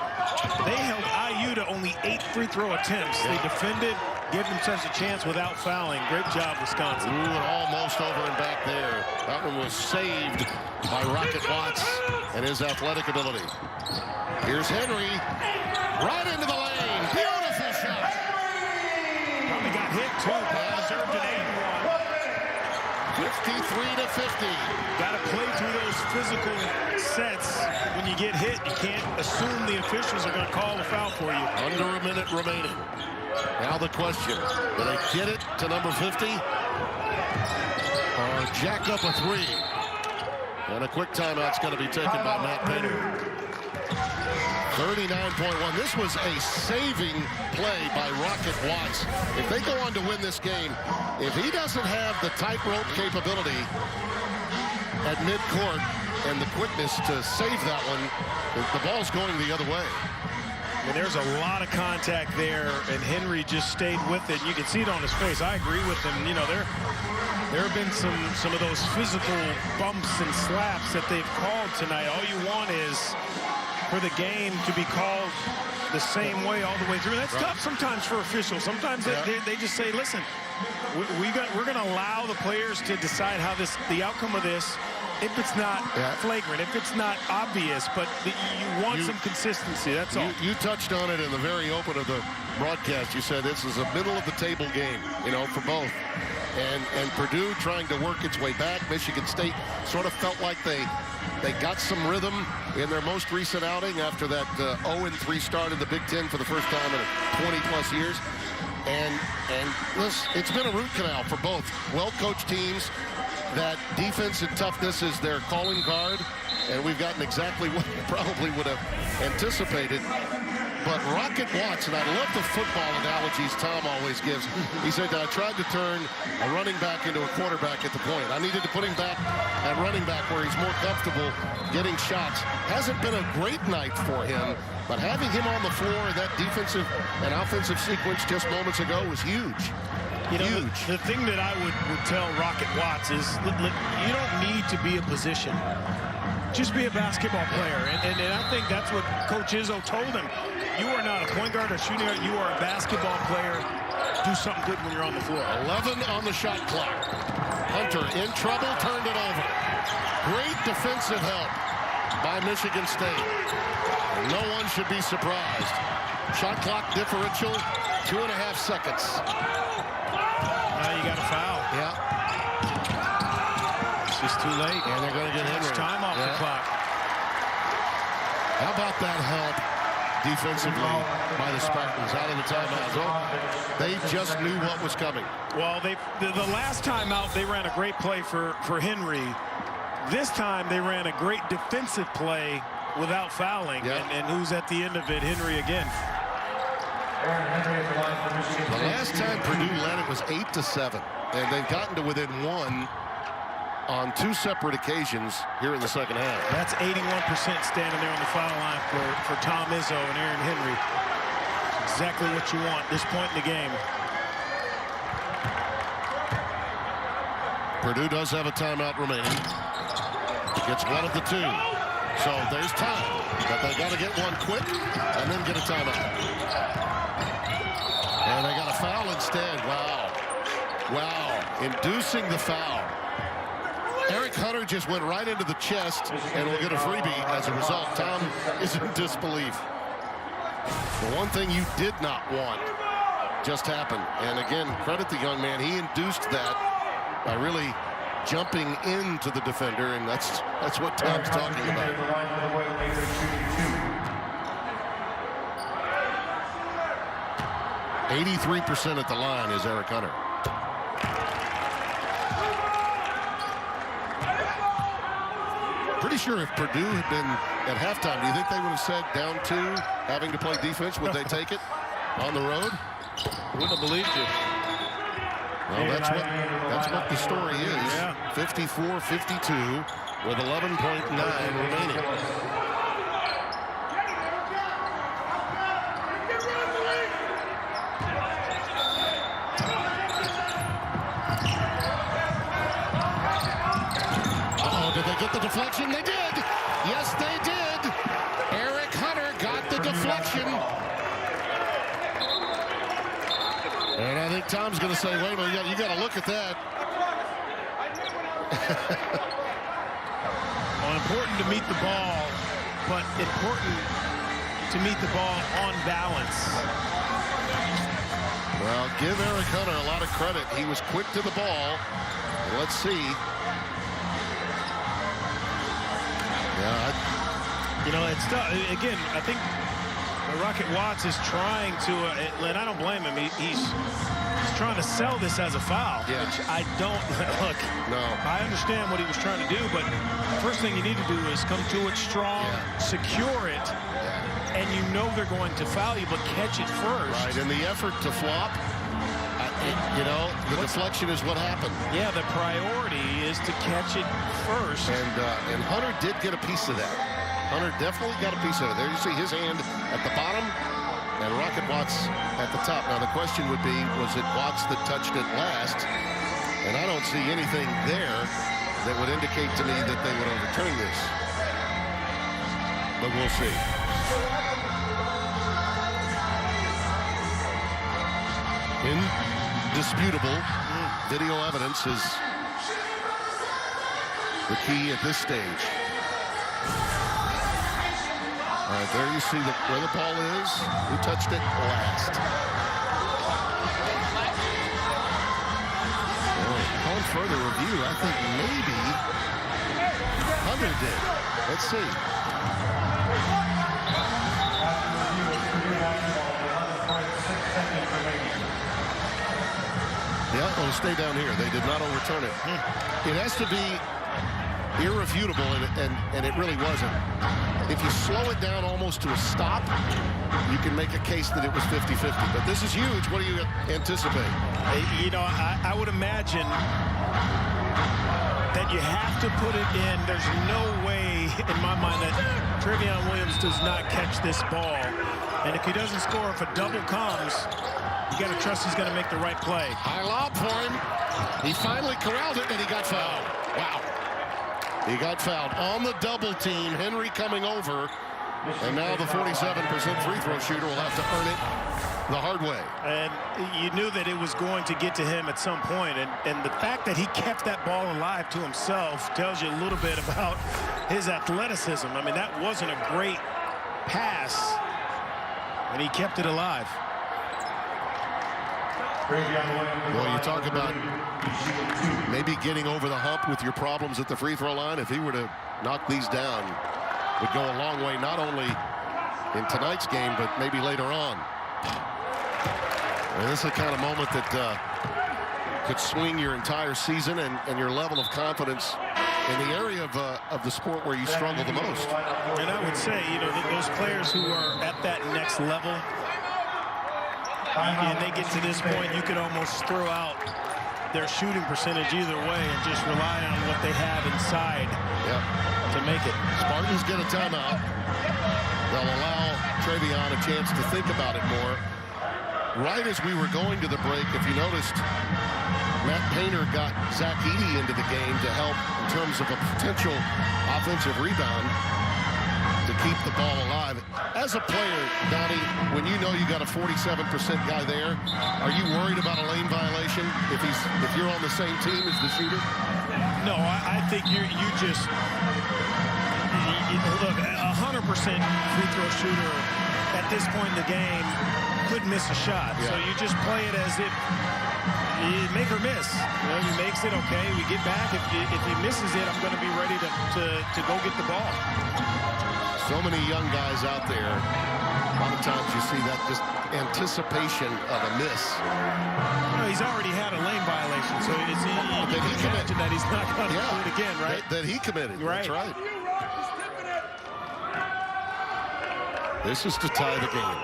they held IU to only 8 free throw attempts. They defended, gave themselves a chance without fouling. Great job, Wisconsin. Ooh, and almost over and back there. That one was saved by Rocket Watts and his athletic ability. Here's Henry, right into the lane. Beautiful shot. Probably got hit, too. Served an 53 to 50. Got to play through those physical sets. When you get hit, you can't assume the officials are going to call the foul for you. Under a minute remaining. Now the question, do they get it to number 50? Or jack up a 3? And a quick timeout's going to be taken by Matt Painter. 39.1. This was a saving play by Rocket Watts. If they go on to win this game, if he doesn't have the tightrope capability at midcourt and the quickness to save that one, the ball's going the other way. And there's a lot of contact there, and Henry just stayed with it. You can see it on his face. I agree with him. You know, there have been some of those physical bumps and slaps that they've called tonight. All you want is for the game to be called the same way all the way through. That's tough sometimes for officials. Sometimes they just say, listen, we're going to allow the players to decide how the outcome of this, if it's not flagrant, if it's not obvious, but you want some consistency. That's all. You touched on it in the very open of the broadcast. You said this is a middle-of-the-table game, you know, for both. And Purdue trying to work its way back. Michigan State sort of felt like they got some rhythm in their most recent outing after that 0-3 start in the Big Ten for the first time in 20-plus years. And it's been a root canal for both well-coached teams. That defense and toughness is their calling card, and we've gotten exactly what we probably would have anticipated. But Rocket Watts, and I love the football analogies Tom always gives. He said, I tried to turn a running back into a quarterback at the point. I needed to put him back at running back where he's more comfortable getting shots. Hasn't been a great night for him, but having him on the floor in that defensive and offensive sequence just moments ago was huge. You know, the thing that I would tell Rocket Watts is you don't need to be a position. Just be a basketball player. And I think that's what Coach Izzo told him. You are not a point guard or shooting guard. You are a basketball player. Do something good when you're on the floor. 11 on the shot clock. Hunter in trouble, turned it over. Great defensive help by Michigan State. No one should be surprised. Shot clock differential, 2.5 seconds. Now you got a foul. Yeah. It's just too late. And they're going to get Henry. Time off the clock. How about that help defensively by the Spartans out of the timeout? Well, they just knew what was coming. Well, the last timeout, they ran a great play for Henry. This time, they ran a great defensive play without fouling. Yeah. And who's at the end of it? Henry again. The last time Purdue led it was 8-7, and they've gotten to within 1 on 2 separate occasions here in the second half. That's 81% standing there on the foul line for Tom Izzo and Aaron Henry. Exactly what you want this point in the game. Purdue does have a timeout remaining. Gets one of the 2. So there's time, but they got to get one quick and then get a timeout. And they got a foul instead. Wow. Wow. Inducing the foul. Eric Hunter just went right into the chest and will get a freebie as a result. Tom is in disbelief. The one thing you did not want just happened. And again, credit the young man. He induced that by really jumping into the defender, and that's what Tom's talking about. 83% at the line is Eric Hunter. Pretty sure if Purdue had been at halftime, do you think they would have said down 2, having to play defense? Would they take it on the road? Wouldn't have believed you. Well, that's what the story is. Yeah. 54-52 with 11.9 remaining. Did they get the deflection? They did. Yes, they did. Eric Hunter got the deflection. And I think Tom's going to say, wait a minute, you got to look at that. Well, important to meet the ball, but important to meet the ball on balance. Well, give Eric Hunter a lot of credit. He was quick to the ball. Let's see. Yeah, it's again, I think Rocket Watts is trying to, and I don't blame him. He's trying to sell this as a foul, yeah. Which I don't look. No, I understand what he was trying to do, but the first thing you need to do is come to it strong, secure it, and you know they're going to foul you, but catch it first. Right, and the effort to flop, the deflection is what happened. Yeah, the priority is to catch it first. And Hunter did get a piece of that. Hunter definitely got a piece of it. There you see his hand at the bottom and Rocket Watts at the top. Now the question would be, was it Watts that touched it last? And I don't see anything there that would indicate to me that they would overturn this. But we'll see. Indisputable video evidence is the key at this stage. All right, there you see where the ball is. Who touched it last? On further review, I think maybe Hunter did. Let's see. Yeah, it'll stay down here. They did not overturn it. It has to be irrefutable, and it really wasn't. If you slow it down almost to a stop, you can make a case that it was 50-50. But this is huge. What do you anticipate? I would imagine that you have to put it in. There's no way, in my mind, that Trevion Williams does not catch this ball. And if he doesn't score, if a double comes, you got to trust he's going to make the right play. High lob for him. He finally corralled it, and he got fouled. Wow. He got fouled on the double team. Henry coming over. And now the 47% free throw shooter will have to earn it the hard way. And you knew that it was going to get to him at some point. And the fact that he kept that ball alive to himself tells you a little bit about his athleticism. I mean, that wasn't a great pass, and he kept it alive. Well, you talk about maybe getting over the hump with your problems at the free throw line. If he were to knock these down, it would go a long way, not only in tonight's game, but maybe later on. And this is the kind of moment that could swing your entire season and your level of confidence in the area of the sport where you struggle the most. And I would say, you know, those players who are at that next level, and they get to this point, you could almost throw out their shooting percentage either way and just rely on what they have inside to make it. Spartans get a timeout. They'll allow Trevion a chance to think about it more. Right as we were going to the break, if you noticed, Matt Painter got Zach Edey into the game to help in terms of a potential offensive rebound to keep the ball alive. As a player, Donnie, when you know you got a 47% guy there, are you worried about a lane violation if you're on the same team as the shooter? No, I think you just look, 100% free throw shooter at this point in the game could miss a shot. So you just play it as if you make or miss. You know, he makes it, okay, we get back. If he misses it, I'm going to be ready to go get the ball. So many young guys out there. A lot of times you see that just anticipation of a miss. Well, he's already had a lane violation, so you can imagine that he's not going to do it again, right? That he committed. Right. That's right. This is to tie the game.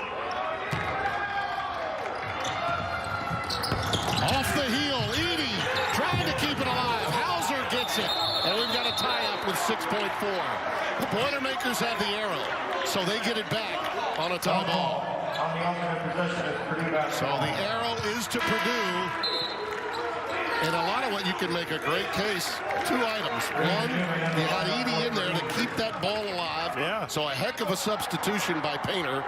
Off the heel, Edey trying to keep it alive. Hauser gets it, and we've got a tie-up with 6.4. The Boilermakers have the arrow, so they get it back on a tie ball. So the arrow is to Purdue. And a lot of what you can make a great case, two items. One, you had Edey in there to keep that ball alive. Yeah. So a heck of a substitution by Painter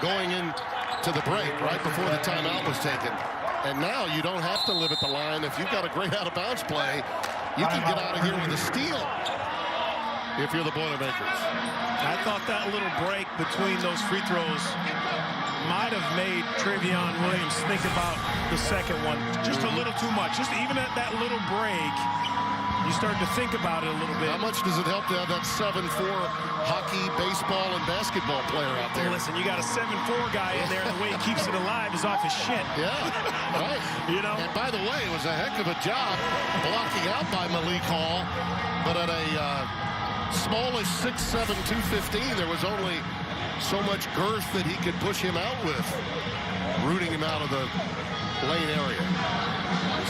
going into the break right before the timeout was taken. And now you don't have to live at the line. If you've got a great out-of-bounds play, you can get out of here with a steal if you're the Boilermakers. I thought that little break between those free throws might have made Trevion Williams think about the second one just a little too much. Just even at that little break, you start to think about it a little bit. How much does it help to have that 7'4" hockey, baseball, and basketball player out there? Listen, you got a 7'4" guy in there, and the way he keeps it alive is off his shit. Yeah, right. You know? And by the way, it was a heck of a job blocking out by Malik Hall, but at a smallish 6'7", 215, there was only so much girth that he could push him out with, rooting him out of the lane area.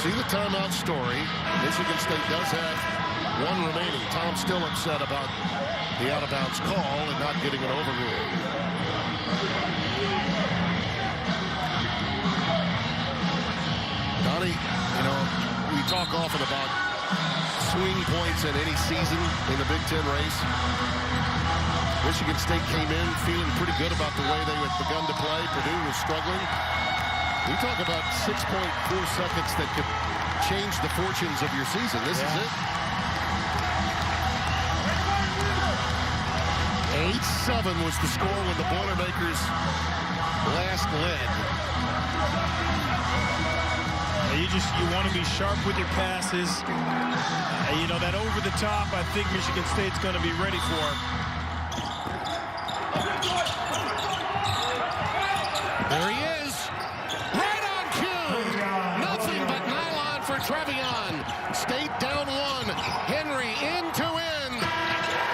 See the timeout story. Michigan State does have one remaining. Tom's still upset about the out-of-bounds call and not getting it overruled. Donnie, you know, we talk often about swing points in any season in the Big Ten race. Michigan State came in feeling pretty good about the way they had begun to play. Purdue was struggling. We talk about 6.4 seconds that could change the fortunes of your season. This is it. 8-7 was the score when the Boilermakers last led. You want to be sharp with your passes. You know, that over the top, I think Michigan State's going to be ready for. There he is. Right on cue. Nothing but nylon for Trevion. State down one. Henry in to win.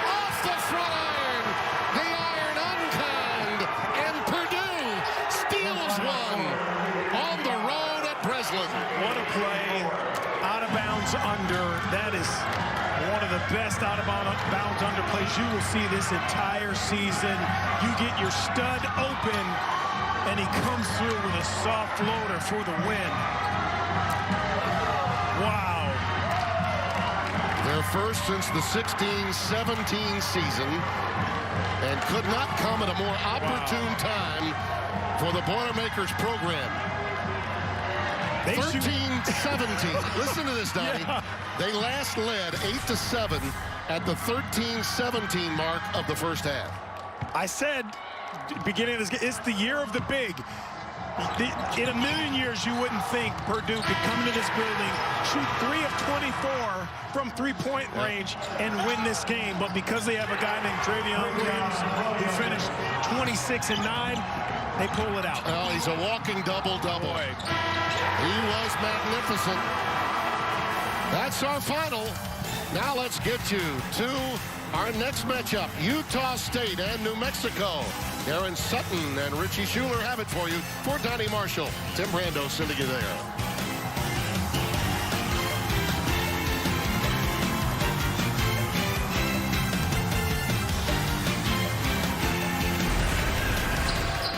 Off the front iron. The iron unkind. And Purdue steals one on the road at Breslin. What a play. Out of bounds under. That is one of the best out of bounds under plays you will see this entire season. You get your stud open, and he comes through with a soft floater for the win. Wow. Their first since the 16-17 season, and could not come at a more opportune time for the Boilermakers program. 13-17. Listen to this, Donnie. Yeah. They last led 8-7 at the 13-17 mark of the first half. I said, beginning of this game, it's the year of the big. In a million years, you wouldn't think Purdue could come into this building, shoot 3 of 24 from three-point range, and win this game. But because they have a guy named Travion Williams who finished 26-9, they pull it out. Oh, he's a walking double-double. He was magnificent. That's our final. Now let's get you to our next matchup, Utah State and New Mexico. Aaron Sutton and Richie Schuler have it for you. For Donnie Marshall, Tim Brando sending you there.